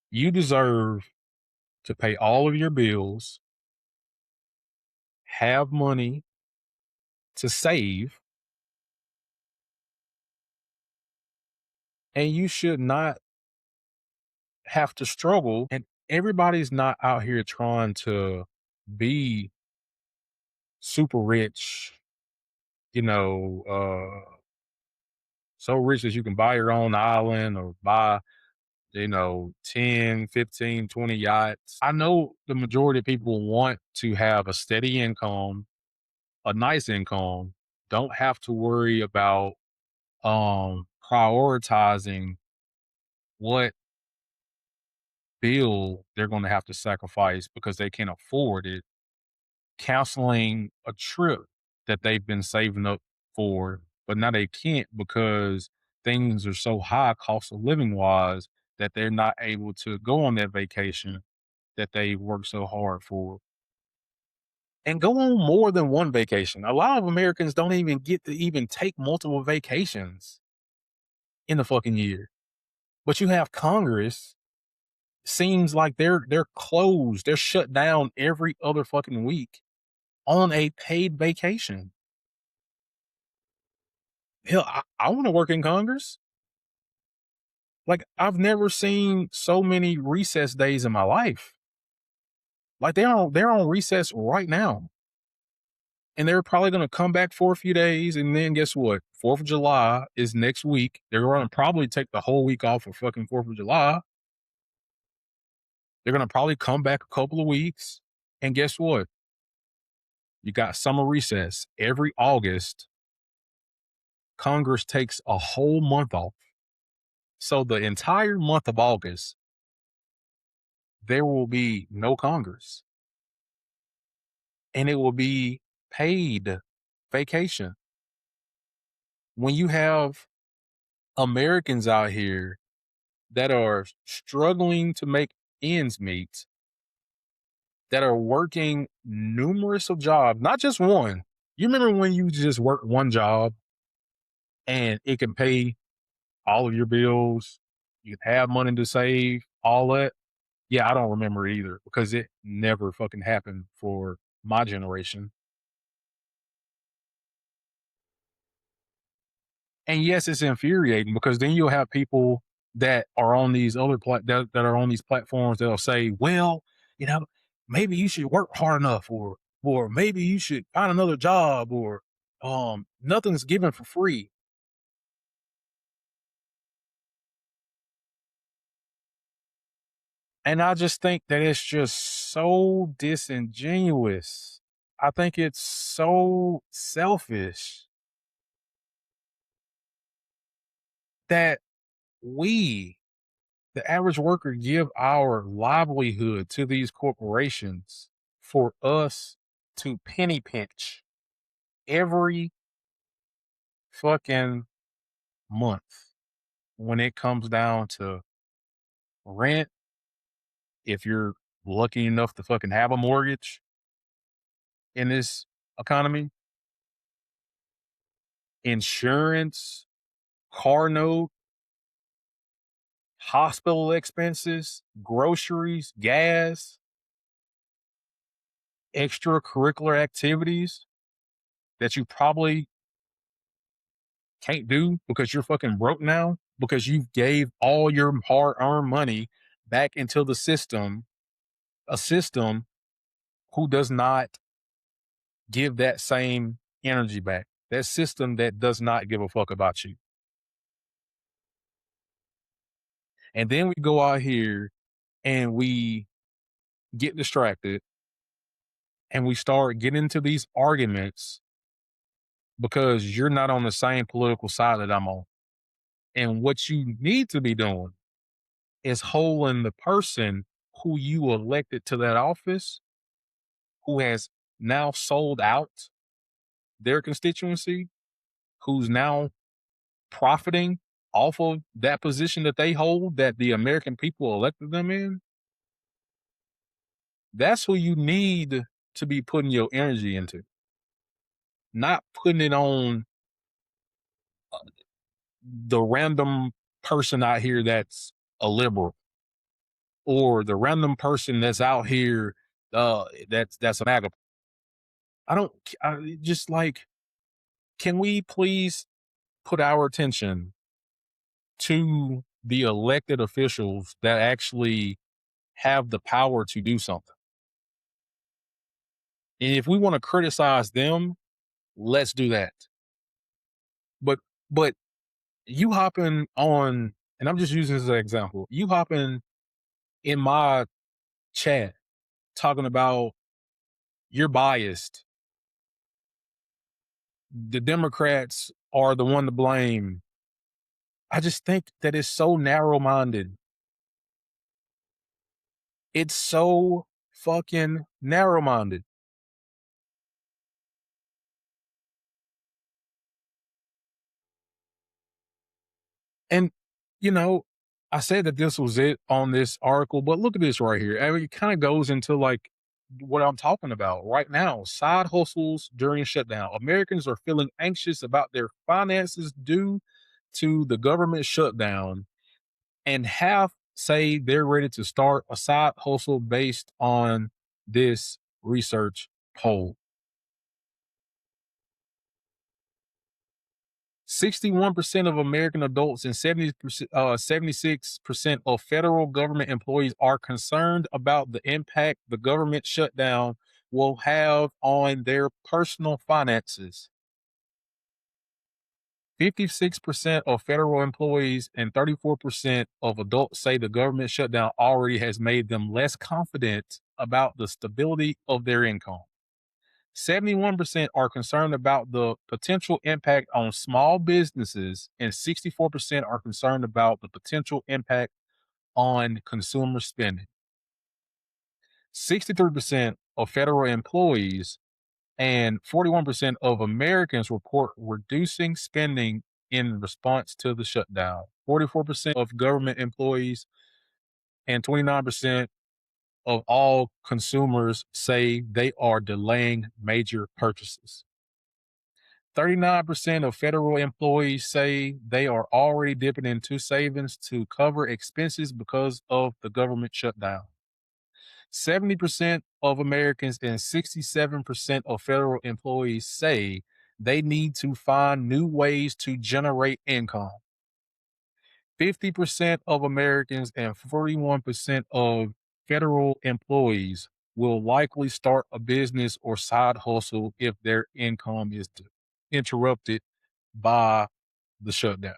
You deserve to pay all of your bills, have money to save, and you should not have to struggle. And everybody's not out here trying to be super rich, so rich that you can buy your own island or buy, 10, 15, 20 yachts. I know the majority of people want to have a steady income, a nice income, don't have to worry about prioritizing what bill they're going to have to sacrifice because they can't afford it, canceling a trip that they've been saving up for, but now they can't because things are so high cost of living wise that they're not able to go on that vacation that they worked so hard for. And go on more than one vacation. A lot of Americans don't even get to even take multiple vacations in the fucking year. But you have Congress, seems like they're closed. They're shut down every other fucking week on a paid vacation. Hell, I want to work in Congress. Like, I've never seen so many recess days in my life. Like, they're on recess right now. And they're probably going to come back for a few days. And then guess what? 4th of July is next week. They're going to probably take the whole week off for fucking 4th of July. They're going to probably come back a couple of weeks. And guess what? You got summer recess. Every August, Congress takes a whole month off. So the entire month of August, there will be no Congress. And it will be paid vacation. When you have Americans out here that are struggling to make ends meet, that are working numerous of jobs, not just one. You remember when you just work one job and it can pay all of your bills, you can have money to save, all that? Yeah, I don't remember either because it never fucking happened for my generation. And yes, it's infuriating because then you'll have people that are on these that are on these platforms that'll say, "Well, you know, maybe you should work hard enough, or maybe you should find another job, or nothing's given for free." And I just think that it's just so disingenuous. I think it's so selfish that we, the average worker, give our livelihood to these corporations for us to penny pinch every fucking month when it comes down to rent. If you're lucky enough to fucking have a mortgage in this economy, insurance, car note, hospital expenses, groceries, gas, extracurricular activities that you probably can't do because you're fucking broke now because you gave all your hard-earned money back into the system, a system who does not give that same energy back. That system that does not give a fuck about you. And then we go out here and we get distracted and we start getting into these arguments because you're not on the same political side that I'm on. And what you need to be doing is holding the person who you elected to that office, who has now sold out their constituency, who's now profiting off of that position that they hold that the American people elected them in. That's who you need to be putting your energy into, not putting it on the random person out here that's a liberal or the random person that's out here that's a MAGA. I just like, can we please put our attention to the elected officials that actually have the power to do something? And if we want to criticize them, let's do that. But but you hopping on, and I'm just using this as an example, you hopping in my chat talking about you're biased. The Democrats are the one to blame. I just think that it's so narrow minded. It's so fucking narrow minded. And, you know, I said that this was it on this article, but look at this right here. I mean, it kind of goes into like what I'm talking about right now. Side hustles during shutdown. Americans are feeling anxious about their finances due to the government shutdown, and half say they're ready to start a side hustle based on this research poll. 61% of American adults and 76% of federal government employees are concerned about the impact the government shutdown will have on their personal finances. 56% of federal employees and 34% of adults say the government shutdown already has made them less confident about the stability of their income. 71% are concerned about the potential impact on small businesses, and 64% are concerned about the potential impact on consumer spending. 63% of federal employees and 41% of Americans report reducing spending in response to the shutdown. 44% of government employees and 29% of all consumers say they are delaying major purchases. 39% of federal employees say they are already dipping into savings to cover expenses because of the government shutdown. 70% of Americans and 67% of federal employees say they need to find new ways to generate income. 50% of Americans and 41% of federal employees will likely start a business or side hustle if their income is interrupted by the shutdown.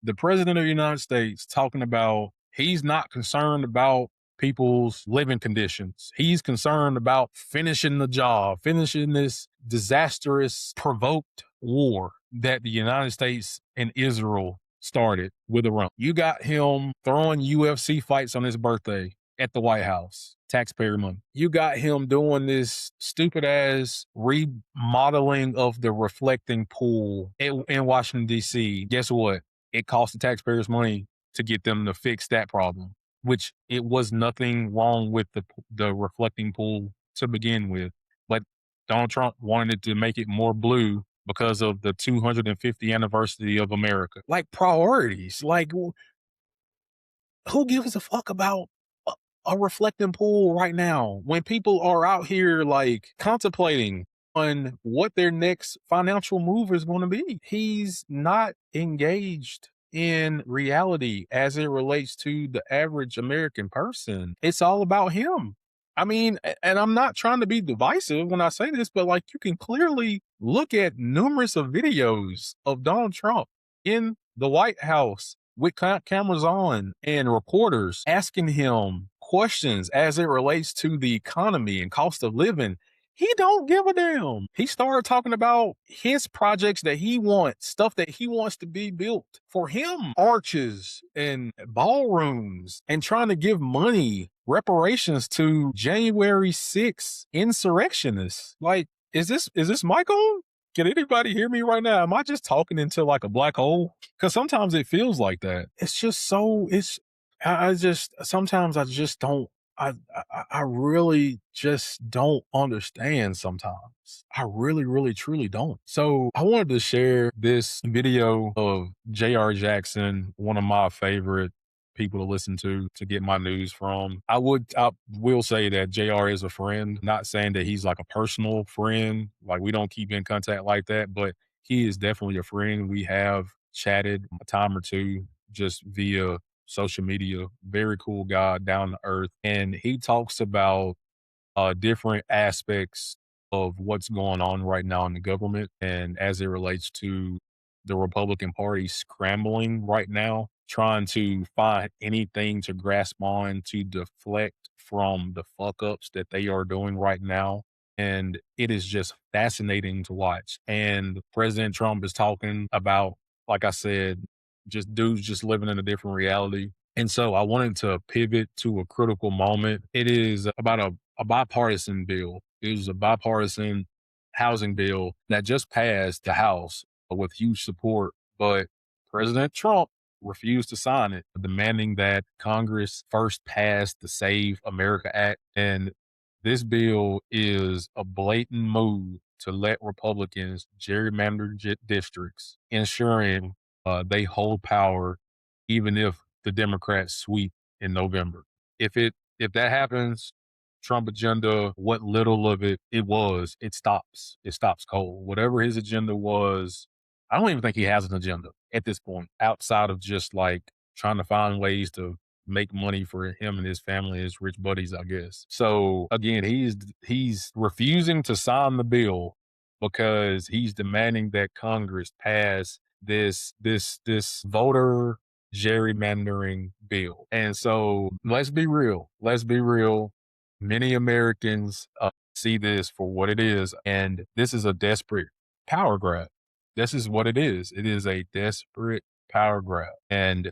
The president of the United States talking about he's not concerned about people's living conditions. He's concerned about finishing the job, finishing this disastrous, provoked war that the United States and Israel started with Iran. You got him throwing UFC fights on his birthday at the White House, taxpayer money. You got him doing this stupid ass remodeling of the reflecting pool in Washington, D.C. Guess what? It cost the taxpayers money to get them to fix that problem, which it was nothing wrong with the reflecting pool to begin with. But Donald Trump wanted to make it more blue because of the 250th anniversary of America. Like priorities, like who gives a fuck about a reflecting pool right now when people are out here like contemplating on what their next financial move is going to be? He's not engaged in reality as it relates to the average American person. It's all about him. I mean, and I'm not trying to be divisive when I say this, but like you can clearly look at numerous of videos of Donald Trump in the White House with cameras on and reporters asking him questions as it relates to the economy and cost of living. He don't give a damn. He started talking about his projects that he wants, stuff that he wants to be built for him, arches and ballrooms, and trying to give money, reparations to January 6th insurrectionists. Like, is this mic on? Can anybody hear me right now? Am I just talking into like a black hole? Because sometimes it feels like that. It's just so, sometimes I just don't, I really just don't understand sometimes. I really, really, truly don't. So I wanted to share this video of J.R. Jackson, one of my favorite people to listen to get my news from. I will say that JR is a friend, not saying that he's like a personal friend. Like we don't keep in contact like that, but he is definitely a friend. We have chatted a time or two just via social media. Very cool guy, down to earth. And he talks about different aspects of what's going on right now in the government and as it relates to the Republican Party scrambling right now, trying to find anything to grasp on to deflect from the fuck ups that they are doing right now. And it is just fascinating to watch. And President Trump is talking about, like I said, just dudes just living in a different reality. And so I wanted to pivot to a critical moment. It is about a bipartisan bill. It was a bipartisan housing bill that just passed the House with huge support, but President Trump refused to sign it, demanding that Congress first pass the Save America Act. And this bill is a blatant move to let Republicans gerrymander districts, ensuring they hold power even if the Democrats sweep in November. If that happens, Trump agenda, what little of it was, it stops. It stops cold. Whatever his agenda was, I don't even think he has an agenda at this point, outside of just like trying to find ways to make money for him and his family, his rich buddies, I guess. So again, he's refusing to sign the bill because he's demanding that Congress pass this voter gerrymandering bill. And so let's be real. Let's be real. Many Americans see this for what it is, and this is a desperate power grab. This is what it is. It is a desperate power grab. And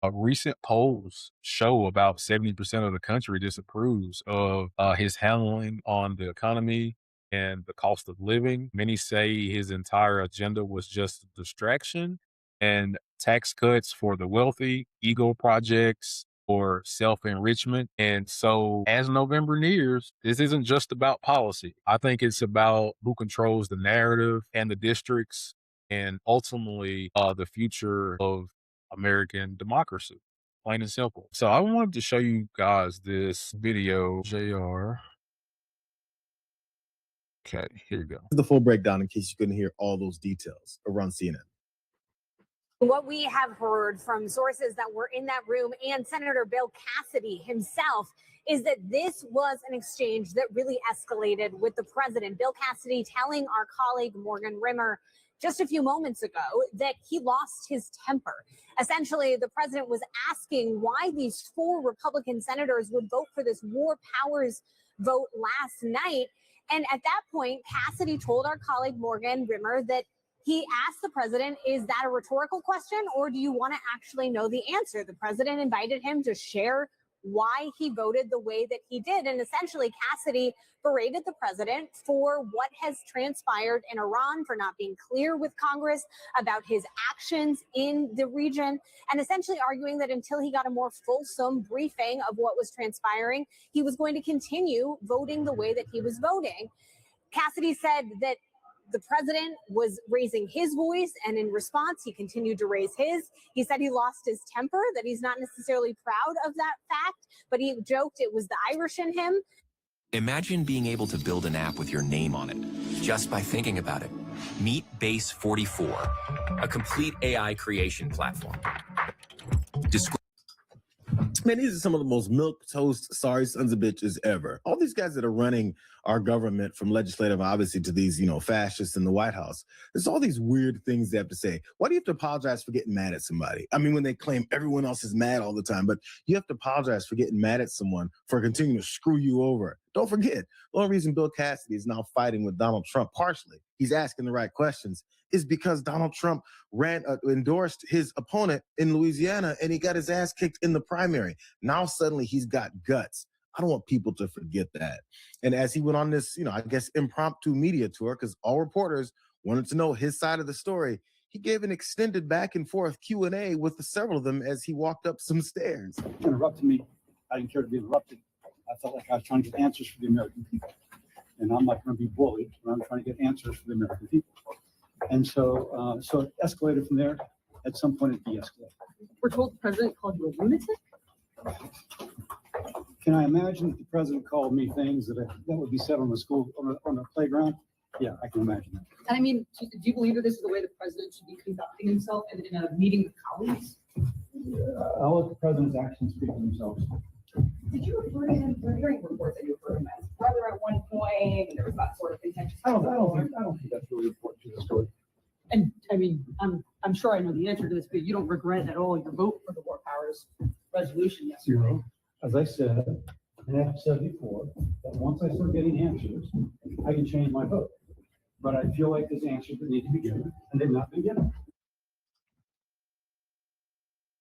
recent polls show about 70% of the country disapproves of his handling on the economy and the cost of living. Many say his entire agenda was just a distraction and tax cuts for the wealthy, ego projects, or self-enrichment. And so as November nears, this isn't just about policy. I think it's about who controls the narrative and the districts and ultimately the future of American democracy. Plain and simple. So I wanted to show you guys this video, JR. Okay, here you go. The full breakdown in case you couldn't hear all those details around CNN. What we have heard from sources that were in that room and Senator Bill Cassidy himself is that this was an exchange that really escalated with the president. Bill Cassidy telling our colleague Morgan Rimmer just a few moments ago that he lost his temper. Essentially, the president was asking why these 4 Republican senators would vote for this war powers vote last night. And at that point, Cassidy told our colleague Morgan Rimmer that he asked the president, is that a rhetorical question, or do you want to actually know the answer? The president invited him to share why he voted the way that he did. And essentially, Cassidy berated the president for what has transpired in Iran, for not being clear with Congress about his actions in the region, and essentially arguing that until he got a more fulsome briefing of what was transpiring, he was going to continue voting the way that he was voting. Cassidy said that the president was raising his voice, and in response, he continued to raise his. He said he lost his temper, that he's not necessarily proud of that fact, but he joked it was the Irish in him. Imagine being able to build an app with your name on it, just by thinking about it. Meet Base 44, a complete AI creation platform. Man, these are some of the most milquetoast, sorry sons of bitches ever. All these guys that are running our government, from legislative, obviously, to these, fascists in the White House. There's all these weird things they have to say. Why do you have to apologize for getting mad at somebody? I mean, when they claim everyone else is mad all the time, but you have to apologize for getting mad at someone for continuing to screw you over. Don't forget, the only reason Bill Cassidy is now fighting with Donald Trump, partially, he's asking the right questions, is because Donald Trump endorsed his opponent in Louisiana, and he got his ass kicked in the primary. Now suddenly he's got guts. I don't want people to forget that. And as he went on this, I guess impromptu media tour, because all reporters wanted to know his side of the story, he gave an extended back and forth Q&A with several of them as he walked up some stairs. Interrupted me. I didn't care to be interrupted. I felt like I was trying to get answers for the American people. And I'm not going to be bullied when I'm trying to get answers for the American people. And so it escalated from there. At some point, it de-escalated. We're told the president called you a lunatic? Can I imagine if the president called me things that would be said on the playground? Yeah, I can imagine that. And I mean, do you believe that this is the way the president should be conducting himself in a meeting with colleagues? I'll let the president's actions speak for themselves. Did you refer to him? We're hearing reports that you referred to him as brother at one point, and there was that sort of contentious. I don't think that's really important to the story. And I mean, I'm sure I know the answer to this, but you don't regret at all your vote for the War Powers resolution yesterday. Zero. As I said, and I've said before, that once I start getting answers, I can change my vote. But I feel like there's answers that need to be given, and they've not been given.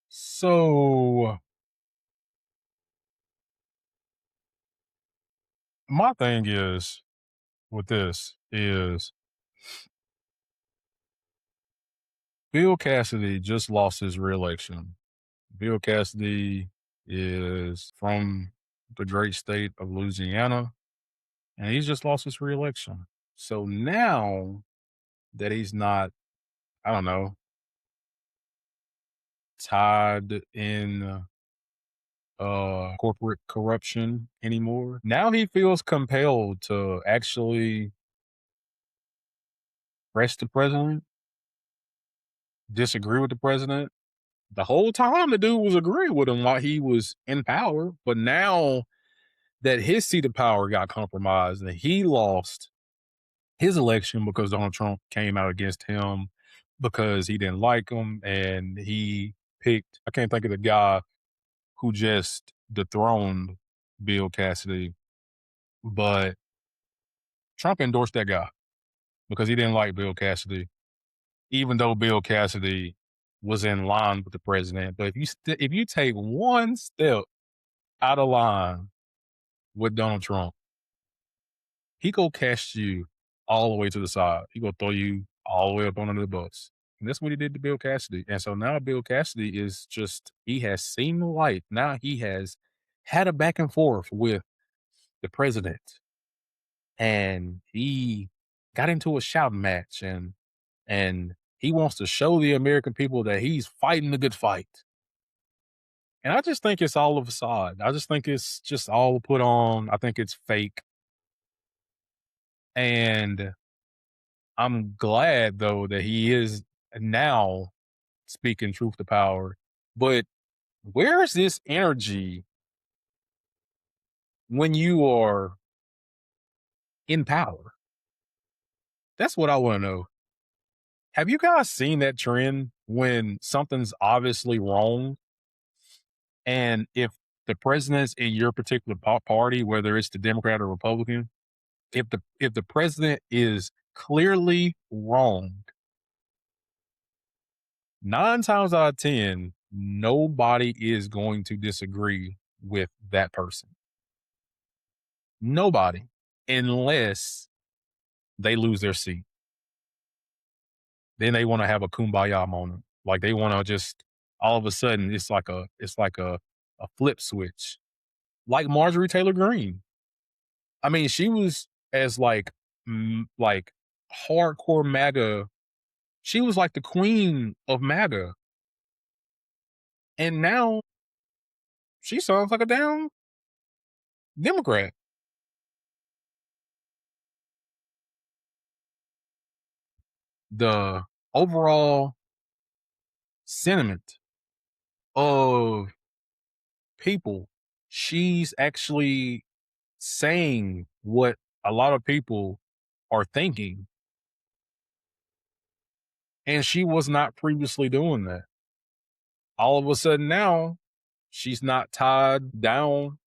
So my thing is with this is Bill Cassidy just lost his reelection. Bill Cassidy is from the great state of Louisiana, and he's just lost his reelection. So now that he's not, I don't know, tied in corporate corruption anymore, now he feels compelled to actually press the president, disagree with the president. The whole time the dude was agreeing with him while he was in power, but now that his seat of power got compromised and he lost his election because Donald Trump came out against him because he didn't like him, and he picked, I can't think of the guy who just dethroned Bill Cassidy, but Trump endorsed that guy because he didn't like Bill Cassidy, even though Bill Cassidy was in line with the president. But if you take one step out of line with Donald Trump, he go cast you all the way to the side. He go throw you all the way up under the bus. And that's what he did to Bill Cassidy. And so now Bill Cassidy is just, he has seen the light. Now he has had a back and forth with the president. And he got into a shouting match, and he wants to show the American people that he's fighting the good fight. And I just think it's all a facade. I just think it's just all put on. I think it's fake. And I'm glad, though, that he is now speaking truth to power. But where is this energy when you are in power? That's what I want to know. Have you guys seen that trend when something's obviously wrong? And if the president's in your particular party, whether it's the Democrat or Republican, if the president is clearly wrong, 9 times out of 10, nobody is going to disagree with that person. Nobody, unless they lose their seat. Then they want to have a kumbaya moment. Like they want to just, all of a sudden, it's like a flip switch. Like Marjorie Taylor Greene. I mean, she was as like hardcore MAGA. She was like the queen of MAGA. And now she sounds like a damn Democrat. The overall sentiment of people, she's actually saying what a lot of people are thinking. And she was not previously doing that. All of a sudden now, she's not tied down.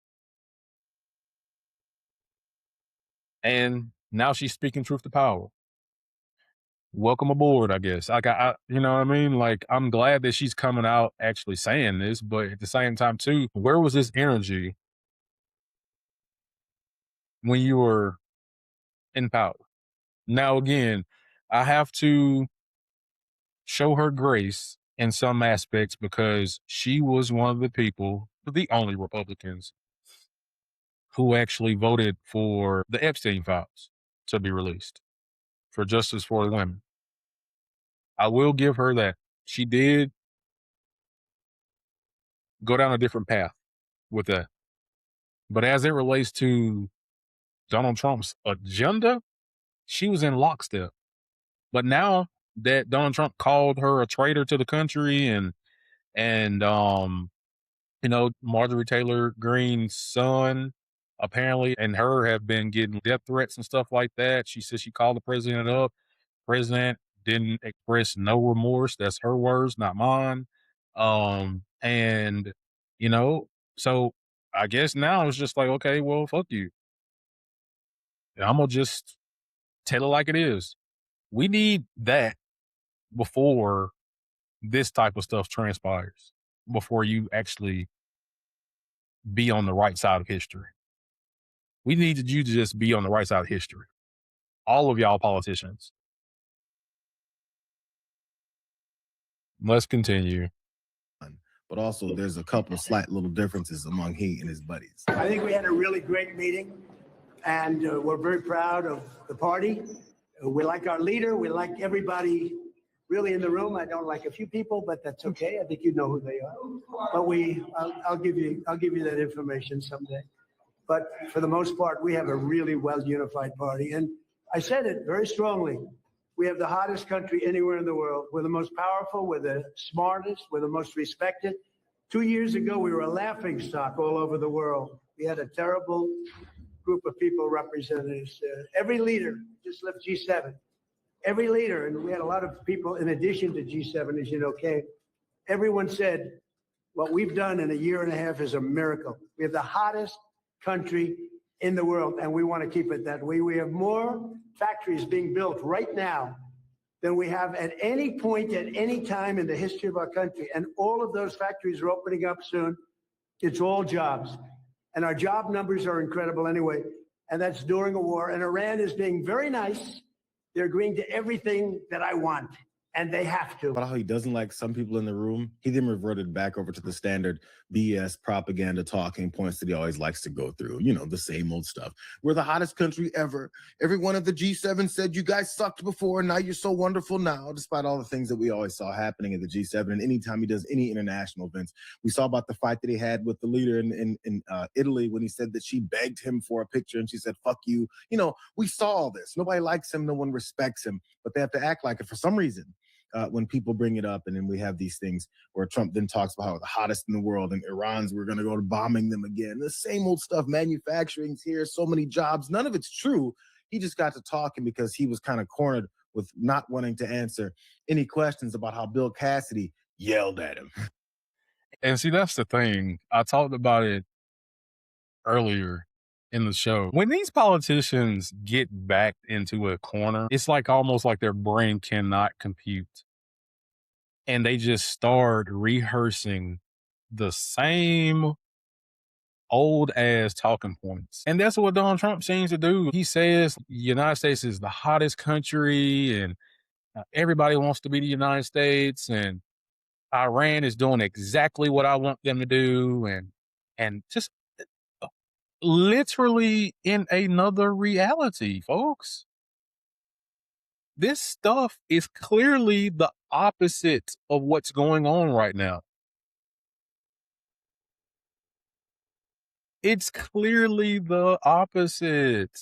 And now she's speaking truth to power. Welcome aboard, I guess. You know what I mean? Like, I'm glad that she's coming out actually saying this, but at the same time, too, where was this energy when you were in power? Now, again, I have to show her grace in some aspects because she was one of the people, the only Republicans, who actually voted for the Epstein files to be released for justice for the women. I will give her that. She did go down a different path with that. But as it relates to Donald Trump's agenda, she was in lockstep. But now that Donald Trump called her a traitor to the country and you know, Marjorie Taylor Greene's son apparently and her have been getting death threats and stuff like that. She said she called the president up. President didn't express no remorse. That's her words, not mine. And you know, so I guess now it's just like, okay, well, fuck you. I'm gonna just tell it like it is. We need that before this type of stuff transpires, before you actually be on the right side of history. We need you to just be on the right side of history. All of y'all politicians. Let's continue. But also, there's a couple slight little differences among he and his buddies. I think we had a really great meeting, and we're very proud of the party. We like our leader. We like everybody really in the room. I don't like a few people, but that's okay. I think you know who they are. But I'll give you that information someday. But for the most part, we have a really well unified party. And I said it very strongly. We have the hottest country anywhere in the world. We're the most powerful. We're the smartest. We're the most respected. 2 years ago, we were a laughing stock all over the world. We had a terrible group of people representing us. Every leader just left G7. Every leader, and we had a lot of people in addition to G7, as you know, came. Everyone said, what we've done in a year and a half is a miracle. We have the hottest country in the world, and we want to keep it that way. We have more factories being built right now than we have at any point at any time in the history of our country. And all of those factories are opening up soon. It's all jobs. And our job numbers are incredible anyway. And that's during a war. And Iran is being very nice. They're agreeing to everything that I want. And they have to. But how he doesn't like some people in the room, he then reverted back over to the standard BS propaganda talking points that he always likes to go through. You know, the same old stuff. We're the hottest country ever. Everyone at the G7 said you guys sucked before. Now you're so wonderful now, despite all the things that we always saw happening at the G7. And anytime he does any international events, we saw about the fight that he had with the leader in Italy when he said that she begged him for a picture and she said, fuck you. You know, we saw all this. Nobody likes him. No one respects him. But they have to act like it for some reason. When people bring it up, and then we have these things where Trump then talks about how the hottest in the world and Iran's, we're going to go to bombing them again. The same old stuff, manufacturing's here, so many jobs. None of it's true. He just got to talking because he was kind of cornered with not wanting to answer any questions about how Bill Cassidy yelled at him. And see, that's the thing. I talked about it earlier in the show. When these politicians get backed into a corner, it's like almost like their brain cannot compute. And they just start rehearsing the same old ass talking points. And that's what Donald Trump seems to do. He says the United States is the hottest country and everybody wants to be the United States and Iran is doing exactly what I want them to do. And just literally in another reality, folks. This stuff is clearly the opposite of what's going on right now. It's clearly the opposite.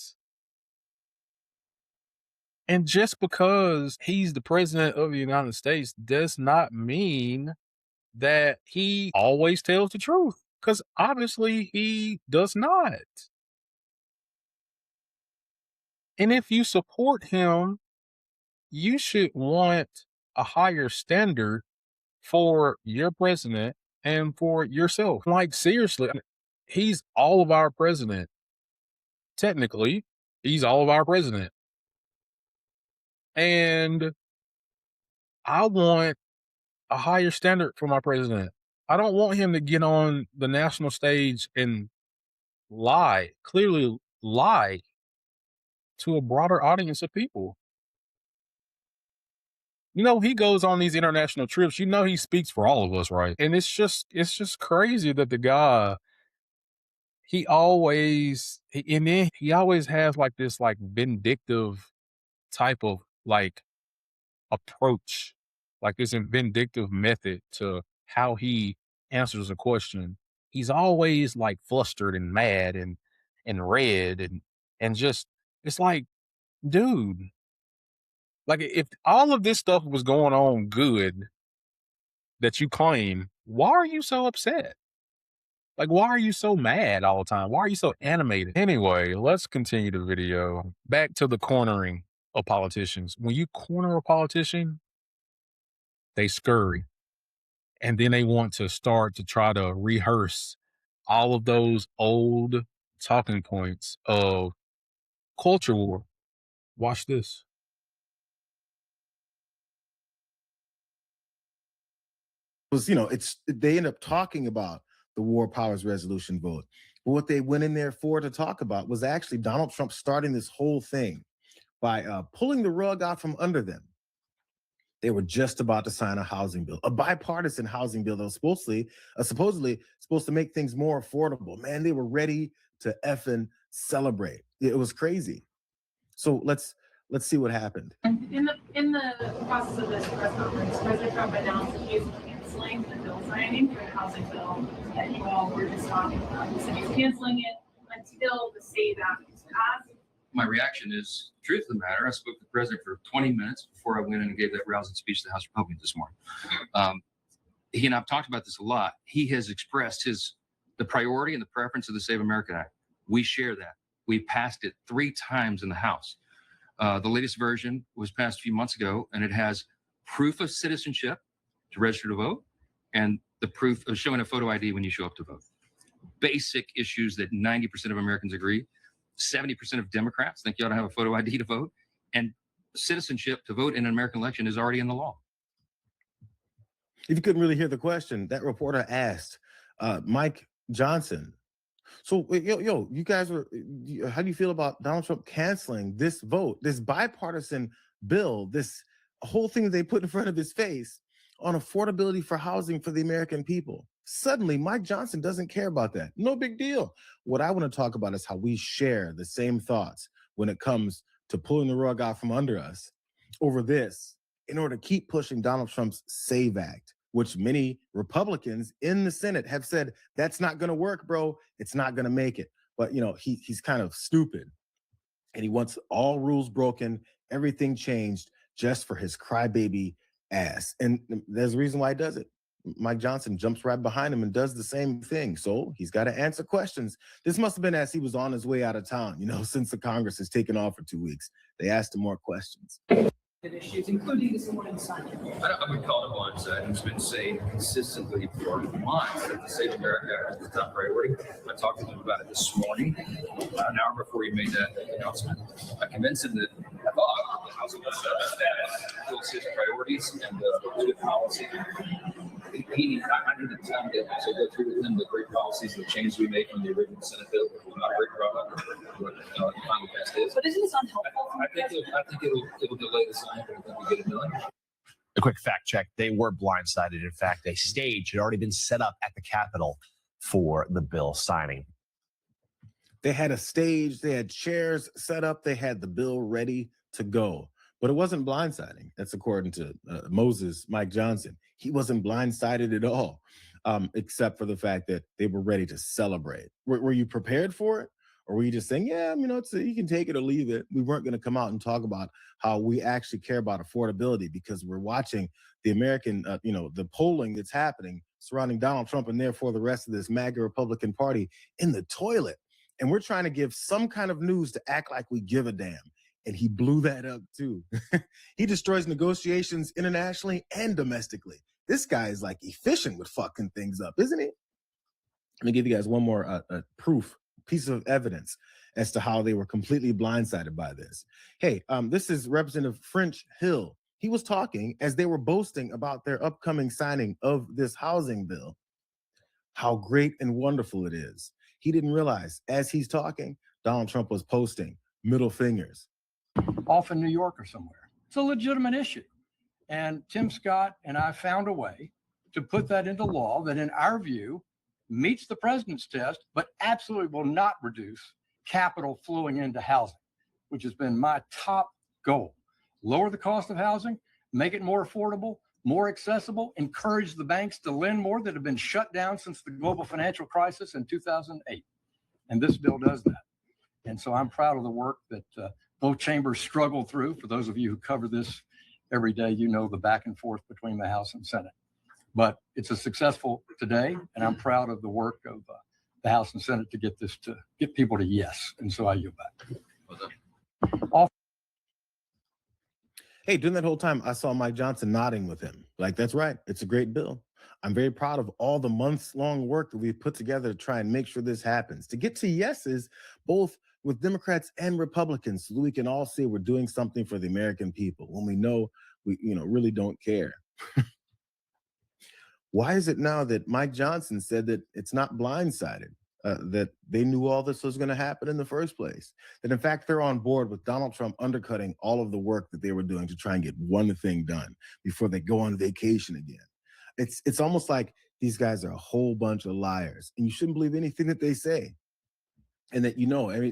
And just because he's the president of the United States does not mean that he always tells the truth, because obviously he does not. And if you support him, you should want a higher standard for your president and for yourself. Like, seriously, he's all of our president. Technically, he's all of our president. And I want a higher standard for my president. I don't want him to get on the national stage and clearly lie to a broader audience of people. You know, he goes on these international trips. You know, he speaks for all of us, right? And it's just crazy that the guy, he always has like this like vindictive type of like approach, like this vindictive method to how he answers a question. He's always like flustered and mad and red and just, it's like, dude, like if all of this stuff was going on good that you claim, why are you so upset? Like, why are you so mad all the time? Why are you so animated? Anyway, let's continue the video. Back to the cornering of politicians. When you corner a politician, they scurry. And then they want to start to try to rehearse all of those old talking points of culture war. Watch this. They end up talking about the War Powers Resolution vote. But what they went in there for to talk about was actually Donald Trump starting this whole thing by pulling the rug out from under them. They were just about to sign a housing bill, a bipartisan housing bill that was supposedly supposed to make things more affordable. Man, they were ready to effing celebrate. It was crazy. So let's see what happened. In the process of this press conference, President Trump announced that he is canceling the bill signing for the housing bill that you all were just talking about. He said he's canceling it until the SAVE Act is passed. My reaction is, truth of the matter, I spoke to the president for 20 minutes before I went in and gave that rousing speech to the House Republicans this morning. He and I've talked about this a lot. He has expressed the priority and the preference of the Save America Act. We share that. We passed it 3 times in the House. The latest version was passed a few months ago, and it has proof of citizenship to register to vote and the proof of showing a photo ID when you show up to vote. Basic issues that 90% of Americans agree. 70% of Democrats think you ought to have a photo ID to vote, and citizenship to vote in an American election is already in the law. If you couldn't really hear the question, that reporter asked Mike Johnson, so you guys how do you feel about Donald Trump canceling this vote, this bipartisan bill, this whole thing that they put in front of his face on affordability for housing for the American people? Suddenly, Mike Johnson doesn't care about that. No big deal. What I want to talk about is how we share the same thoughts when it comes to pulling the rug out from under us over this in order to keep pushing Donald Trump's SAVE Act, which many Republicans in the Senate have said, that's not going to work, bro. It's not going to make it. But, he's kind of stupid. And he wants all rules broken, everything changed just for his crybaby ass. And there's a reason why he does it. Mike Johnson jumps right behind him and does the same thing. So he's got to answer questions. This must have been as he was on his way out of town, since the Congress has taken off for 2 weeks. They asked him more questions. Issues, including this one inside. I would call it blindside. It's been saying consistently for months that the Save America Act is the top priority. I talked to him about it this morning, an hour before he made that announcement. I convinced him that I thought the House was his priorities and good policy. I need to tell him to go through with him the great policies and the changes we made from the original Senate bill, which was not a great product, what finally passed is. But isn't this unhelpful? I think it'll delay the sign, but I think we get it done. A quick fact check. They were blindsided. In fact, a stage had already been set up at the Capitol for the bill signing. They had a stage, they had chairs set up, they had the bill ready to go. But it wasn't blindsiding. That's according to Moses Mike Johnson. He wasn't blindsided at all, except for the fact that they were ready to celebrate. Were you prepared for it? Or were you just saying, yeah, you can take it or leave it? We weren't going to come out and talk about how we actually care about affordability because we're watching the American, the polling that's happening surrounding Donald Trump and therefore the rest of this MAGA Republican Party in the toilet. And we're trying to give some kind of news to act like we give a damn. And he blew that up too. He destroys negotiations internationally and domestically. This guy is like efficient with fucking things up, isn't he? Let me give you guys one more piece of evidence as to how they were completely blindsided by this. Hey, this is Representative French Hill. He was talking as they were boasting about their upcoming signing of this housing bill, how great and wonderful it is. He didn't realize as he's talking, Donald Trump was posting middle fingers. Off in New York or somewhere. It's a legitimate issue. And Tim Scott and I found a way to put that into law that, in our view, meets the president's test, but absolutely will not reduce capital flowing into housing, which has been my top goal. Lower the cost of housing, make it more affordable, more accessible, encourage the banks to lend more that have been shut down since the global financial crisis in 2008. And this bill does that. And so I'm proud of the work that both chambers struggled through. For those of you who cover this every day, you know the back and forth between the House and Senate. But it's a successful today, and I'm proud of the work of the House and Senate to get people to yes. And so I yield back. Hey, during that whole time, I saw Mike Johnson nodding with him. Like, that's right. It's a great bill. I'm very proud of all the months-long work that we've put together to try and make sure this happens. To get to yeses, both with Democrats and Republicans, so that we can all say we're doing something for the American people when we know we really don't care. Why is it now that Mike Johnson said that it's not blindsided, that they knew all this was going to happen in the first place? That in fact, they're on board with Donald Trump undercutting all of the work that they were doing to try and get one thing done before they go on vacation again. It's almost like these guys are a whole bunch of liars, and you shouldn't believe anything that they say. And that,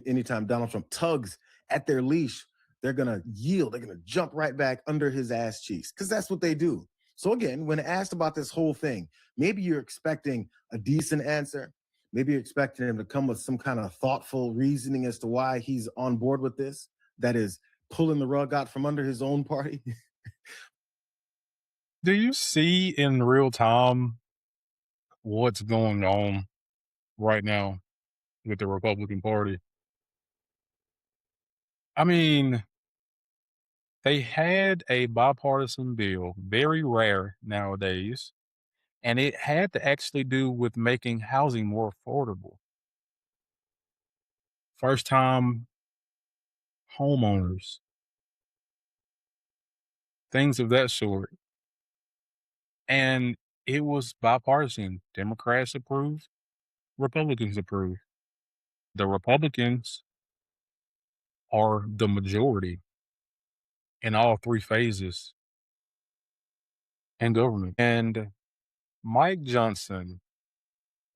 anytime Donald Trump tugs at their leash, they're going to yield. They're going to jump right back under his ass cheeks because that's what they do. So again, when asked about this whole thing, maybe you're expecting a decent answer. Maybe you're expecting him to come with some kind of thoughtful reasoning as to why he's on board with this. That is pulling the rug out from under his own party. Do you see in real time what's going on right now with the Republican Party? I mean, they had a bipartisan bill, very rare nowadays, and it had to actually do with making housing more affordable. First time homeowners, things of that sort. And it was bipartisan. Democrats approved, Republicans approved. The Republicans are the majority in all three phases in government. And Mike Johnson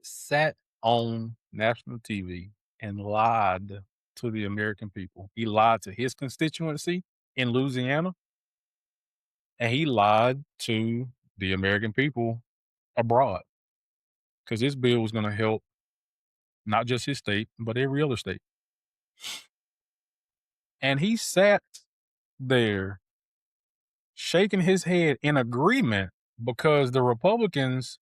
sat on national TV and lied to the American people. He lied to his constituency in Louisiana, and he lied to the American people abroad because this bill was going to help not just his state, but every other state. And he sat there shaking his head in agreement because the Republicans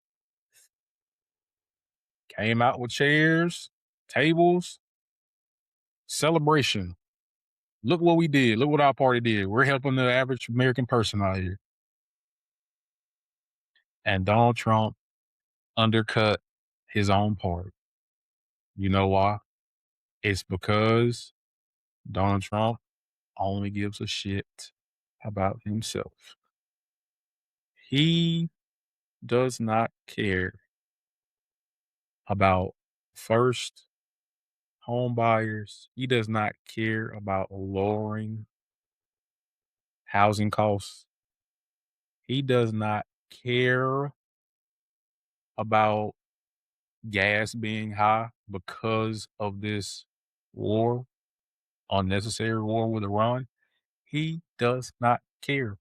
came out with chairs, tables, celebration. Look what we did. Look what our party did. We're helping the average American person out here. And Donald Trump undercut his own party. You know why? It's because Donald Trump only gives a shit about himself. He does not care about first home buyers. He does not care about lowering housing costs. He does not care about gas being high because of this war, unnecessary war with Iran. He does not care.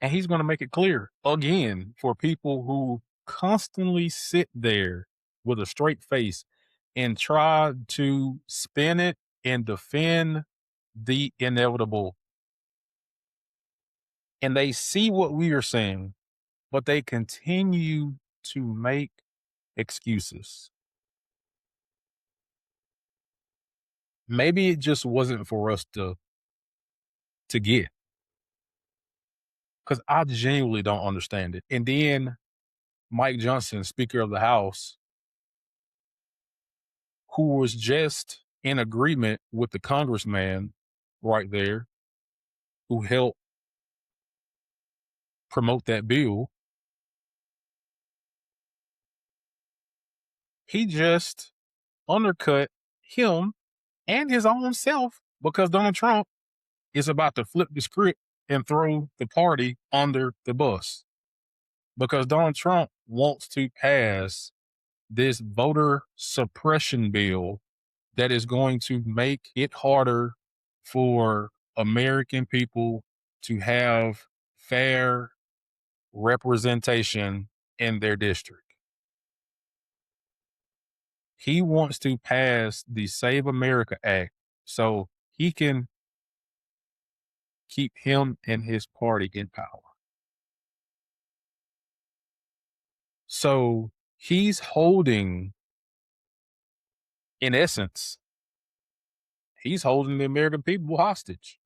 And he's going to make it clear again for people who constantly sit there with a straight face and try to spin it and defend the inevitable. And they see what we are saying, but they continue to make excuses. Maybe it just wasn't for us to get, because I genuinely don't understand it. And then Mike Johnson, Speaker of the House, who was just in agreement with the congressman right there who helped promote that bill, he just undercut him and his own self because Donald Trump is about to flip the script and throw the party under the bus. Because Donald Trump wants to pass this voter suppression bill that is going to make it harder for American people to have fair representation in their district. He wants to pass the Save America Act so he can keep him and his party in power. So he's holding, in essence, he's holding the American people hostage.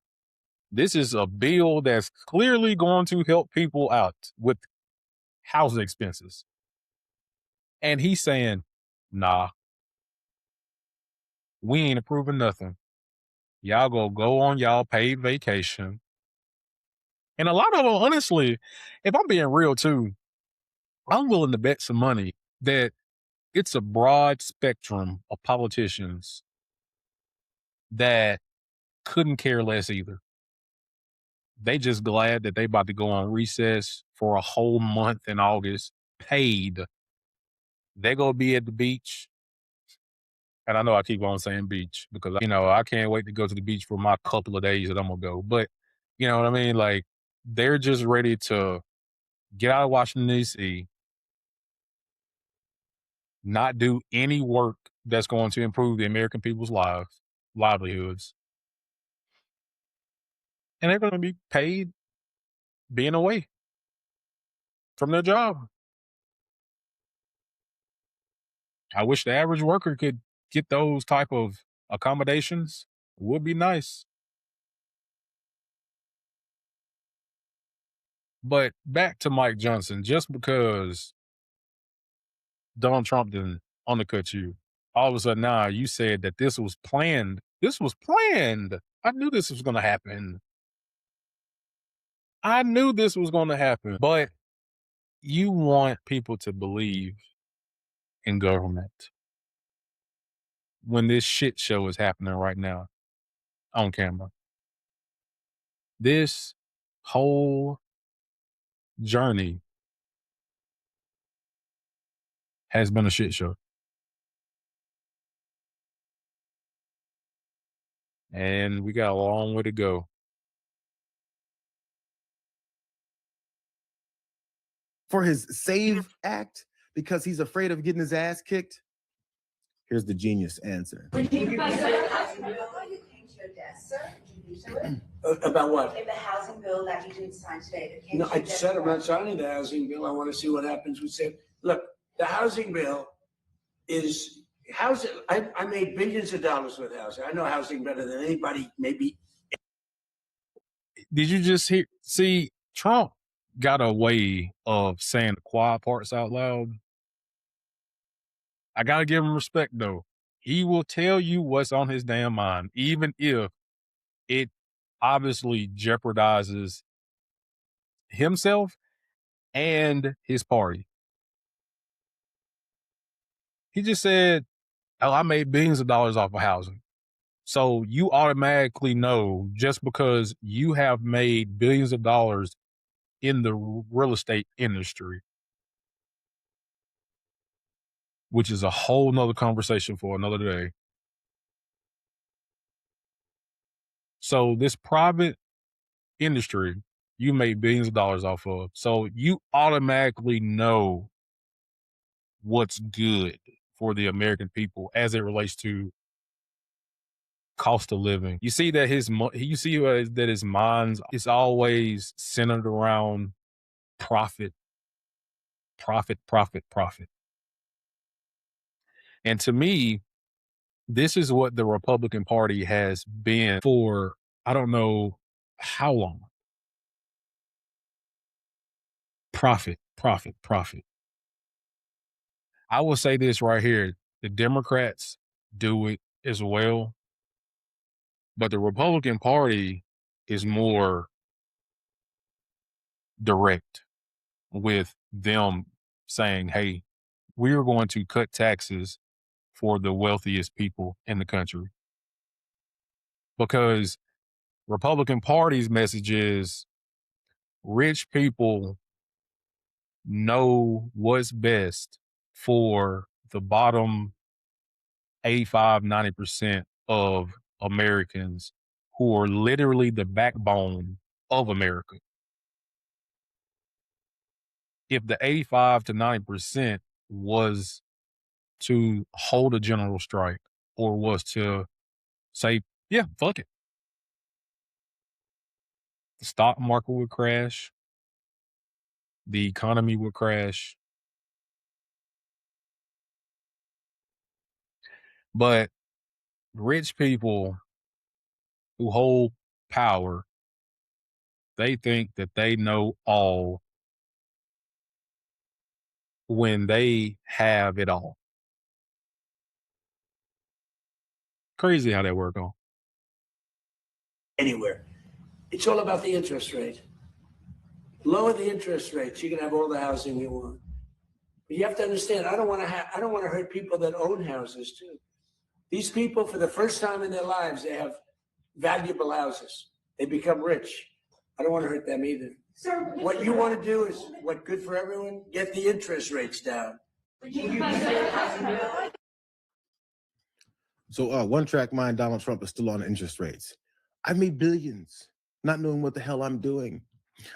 This is a bill that's clearly going to help people out with housing expenses. And he's saying, nah, we ain't approving nothing. Y'all go on y'all paid vacation. And a lot of them, honestly, if I'm being real too, I'm willing to bet some money that it's a broad spectrum of politicians that couldn't care less either. They just glad that they about to go on recess for a whole month in August, paid. They gonna be at the beach. And I know I keep on saying beach because, I can't wait to go to the beach for my couple of days that I'm gonna go. But you know what I mean? Like, they're just ready to get out of Washington, D.C., not do any work that's going to improve the American people's livelihoods. And they're going to be paid being away from their job. I wish the average worker could get those type of accommodations. It would be nice. But back to Mike Johnson, just because Donald Trump didn't undercut you, all of a sudden now you said that this was planned. This was planned. I knew this was going to happen. But you want people to believe in government when this shit show is happening right now on camera. This whole journey has been a shit show. And we got a long way to go. For his Save Act, because he's afraid of getting his ass kicked? Here's the genius answer. About what? In the housing bill that you didn't sign today. No, I said I'm not signing the housing bill. I want to see what happens. We said, look, the housing bill is housing. I made billions of dollars with housing. I know housing better than anybody, maybe. Did you just see Trump got a way of saying the quiet parts out loud? I got to give him respect though. He will tell you what's on his damn mind, even if it obviously jeopardizes himself and his party. He just said, oh, I made billions of dollars off of housing. So you automatically know, just because you have made billions of dollars in the real estate industry, which is a whole nother conversation for another day. So this private industry, you make billions of dollars off of. So you automatically know what's good for the American people as it relates to cost of living. You see that that his mind is always centered around profit, profit, profit, profit. And to me, this is what the Republican Party has been for, I don't know how long. Profit, profit, profit. I will say this right here. The Democrats do it as well, but the Republican Party is more direct with them saying, hey, we're going to cut taxes for the wealthiest people in the country. Because Republican Party's message is rich people know what's best for the bottom 85, 90% of Americans who are literally the backbone of America. If the 85 to 90% was to hold a general strike or was to say, yeah, fuck it, the stock market would crash, the economy would crash. But rich people who hold power, they think that they know all when they have it all. Crazy how that work on. Anywhere. It's all about the interest rate. Lower the interest rates, you can have all the housing you want. But you have to understand, I don't want to hurt people that own houses too. These people, for the first time in their lives, they have valuable houses. They become rich. I don't want to hurt them either. Sir, What you want to do is what good for everyone? Get the interest rates down. So one track mind, Donald Trump is still on interest rates. I made billions, not knowing what the hell I'm doing.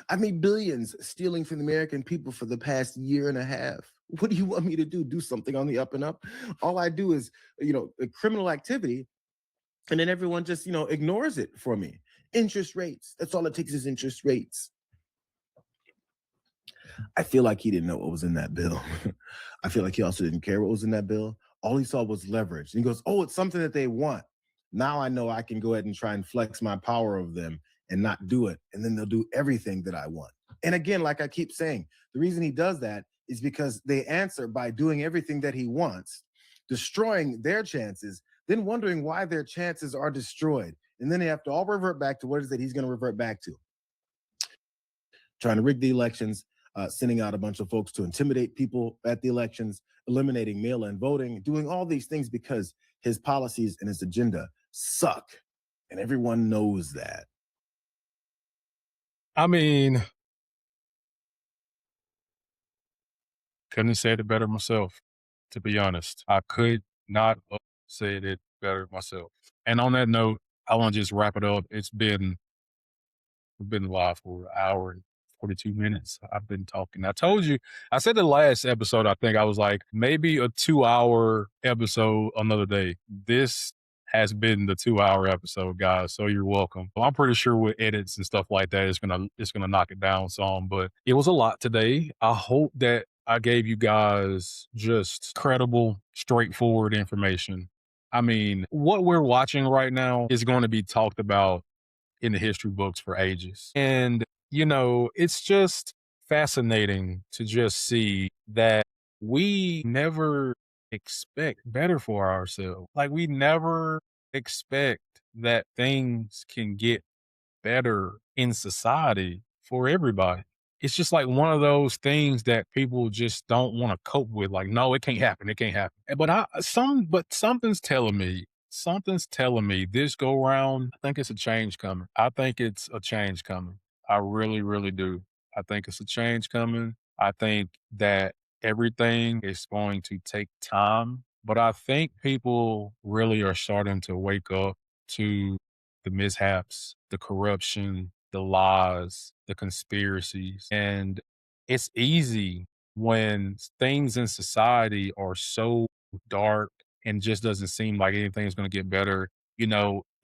I made billions stealing from the American people for the past year and a half. What do you want me to do? Do something on the up and up? All I do is, criminal activity, and then everyone just, ignores it for me. Interest rates. That's all it takes is interest rates. I feel like he didn't know what was in that bill. I feel like he also didn't care what was in that bill. All he saw was leverage. And he goes, oh, it's something that they want. Now I know I can go ahead and try and flex my power of them and not do it. And then they'll do everything that I want. And again, like I keep saying, the reason he does that is because they answer by doing everything that he wants, destroying their chances, then wondering why their chances are destroyed. And then they have to all revert back to what is it he's going to revert back to. Trying to rig the elections, sending out a bunch of folks to intimidate people at the elections, eliminating mail-in voting, doing all these things because his policies and his agenda suck. And everyone knows that. I mean, couldn't have said it better myself, to be honest. I could not have said it better myself. And on that note, I want to just wrap it up. We've been live for an hour and 42 minutes. I've been talking. I said the last episode, I think I was like, maybe a 2-hour episode another day. This has been the 2-hour episode, guys. So you're welcome. I'm pretty sure with edits and stuff like that, it's gonna knock it down some. But it was a lot today. I hope that I gave you guys just credible, straightforward information. I mean, what we're watching right now is going to be talked about in the history books for ages. And, it's just fascinating to just see that we never expect better for ourselves. Like, we never expect that things can get better in society for everybody. It's just like one of those things that people just don't want to cope with. Like, no, it can't happen. It can't happen. But something's telling me this go round, I think it's a change coming. I really, really do. I think it's a change coming. I think that everything is going to take time, but I think people really are starting to wake up to the mishaps, the corruption, the lies, the conspiracies. And it's easy when things in society are so dark and just doesn't seem like anything's going to get better.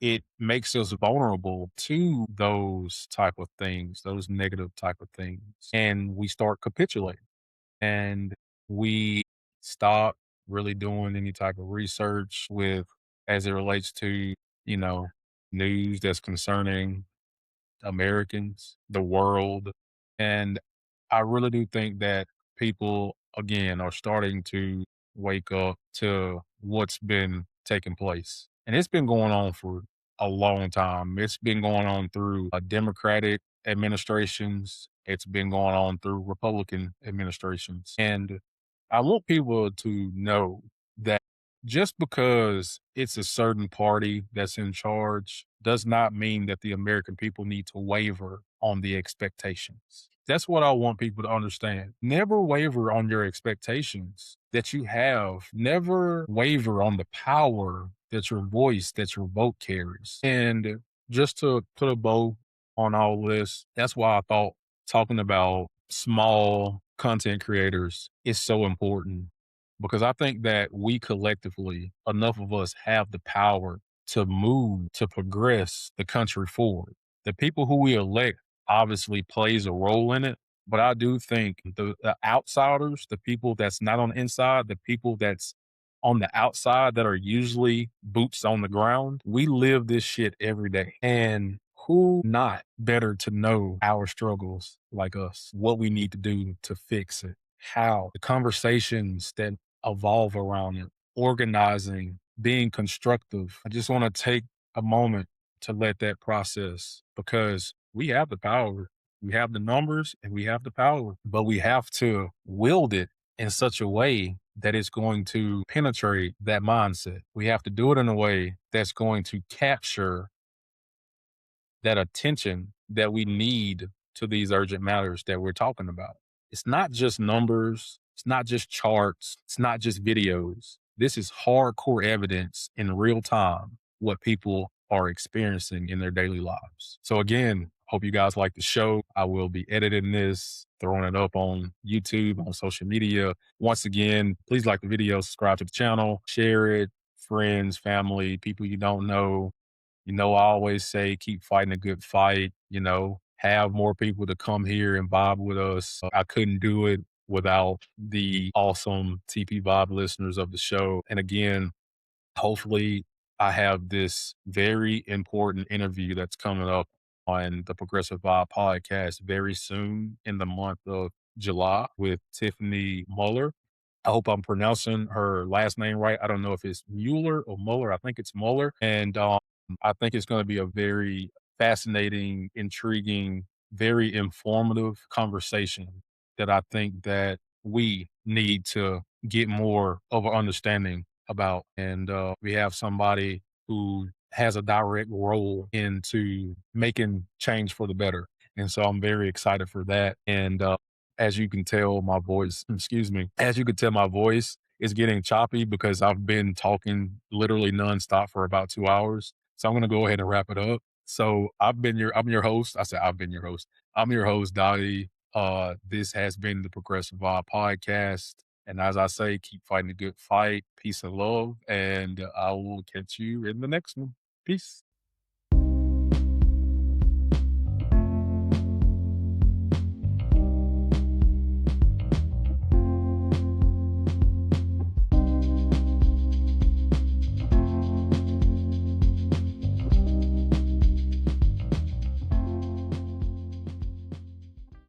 It makes us vulnerable to those type of things, those negative type of things. And we start capitulating and we stop really doing any type of research with as it relates to, you know, news that's concerning Americans, the world. And I really do think that people, again, are starting to wake up to what's been taking place. And it's been going on for a long time. It's been going on through Democratic administrations, it's been going on through Republican administrations. And I want people to know that just because it's a certain party that's in charge does not mean that the American people need to waver on the expectations. That's what I want people to understand. Never waver on your expectations that you have. Never waver on the power that your voice, that your vote carries. And just to put a bow on all this, that's why I thought talking about small content creators is so important, because I think that we collectively, enough of us have the power to move, to progress the country forward. The people who we elect obviously plays a role in it, but I do think the outsiders, the people that's not on the inside, the people that's on the outside that are usually boots on the ground, we live this shit every day. And who not better to know our struggles like us, what we need to do to fix it, how the conversations that evolve around it, organizing, being constructive. I just want to take a moment to let that process, because we have the power. We have the numbers and we have the power, but we have to wield it in such a way that it's going to penetrate that mindset. We have to do it in a way that's going to capture that attention that we need to these urgent matters that we're talking about. It's not just numbers. It's not just charts. It's not just videos. This is hardcore evidence in real time, what people are experiencing in their daily lives. So again, hope you guys like the show. I will be editing this, throwing it up on YouTube, on social media. Once again, please like the video, subscribe to the channel, share it, friends, family, people you don't know. I always say keep fighting a good fight, have more people to come here and vibe with us. I couldn't do it without the awesome TP Vibe listeners of the show. And again, hopefully I have this very important interview that's coming up on the Progressive Vibe podcast very soon in the month of July with Tiffany Muller. I hope I'm pronouncing her last name right. I don't know if it's Mueller or Muller. I think it's Muller. And I think it's going to be a very fascinating, intriguing, very informative conversation that I think that we need to get more of an understanding about. And we have somebody who has a direct role into making change for the better. And so I'm very excited for that. And as you can tell, my voice, as you can tell, my voice is getting choppy because I've been talking literally nonstop for about 2 hours. So I'm going to go ahead and wrap it up. So I'm your host. I said, I've been your host. I'm your host, Dottie. This has been the Progressive Vibe podcast. And as I say, keep fighting a good fight, peace and love. And I will catch you in the next one. Peace.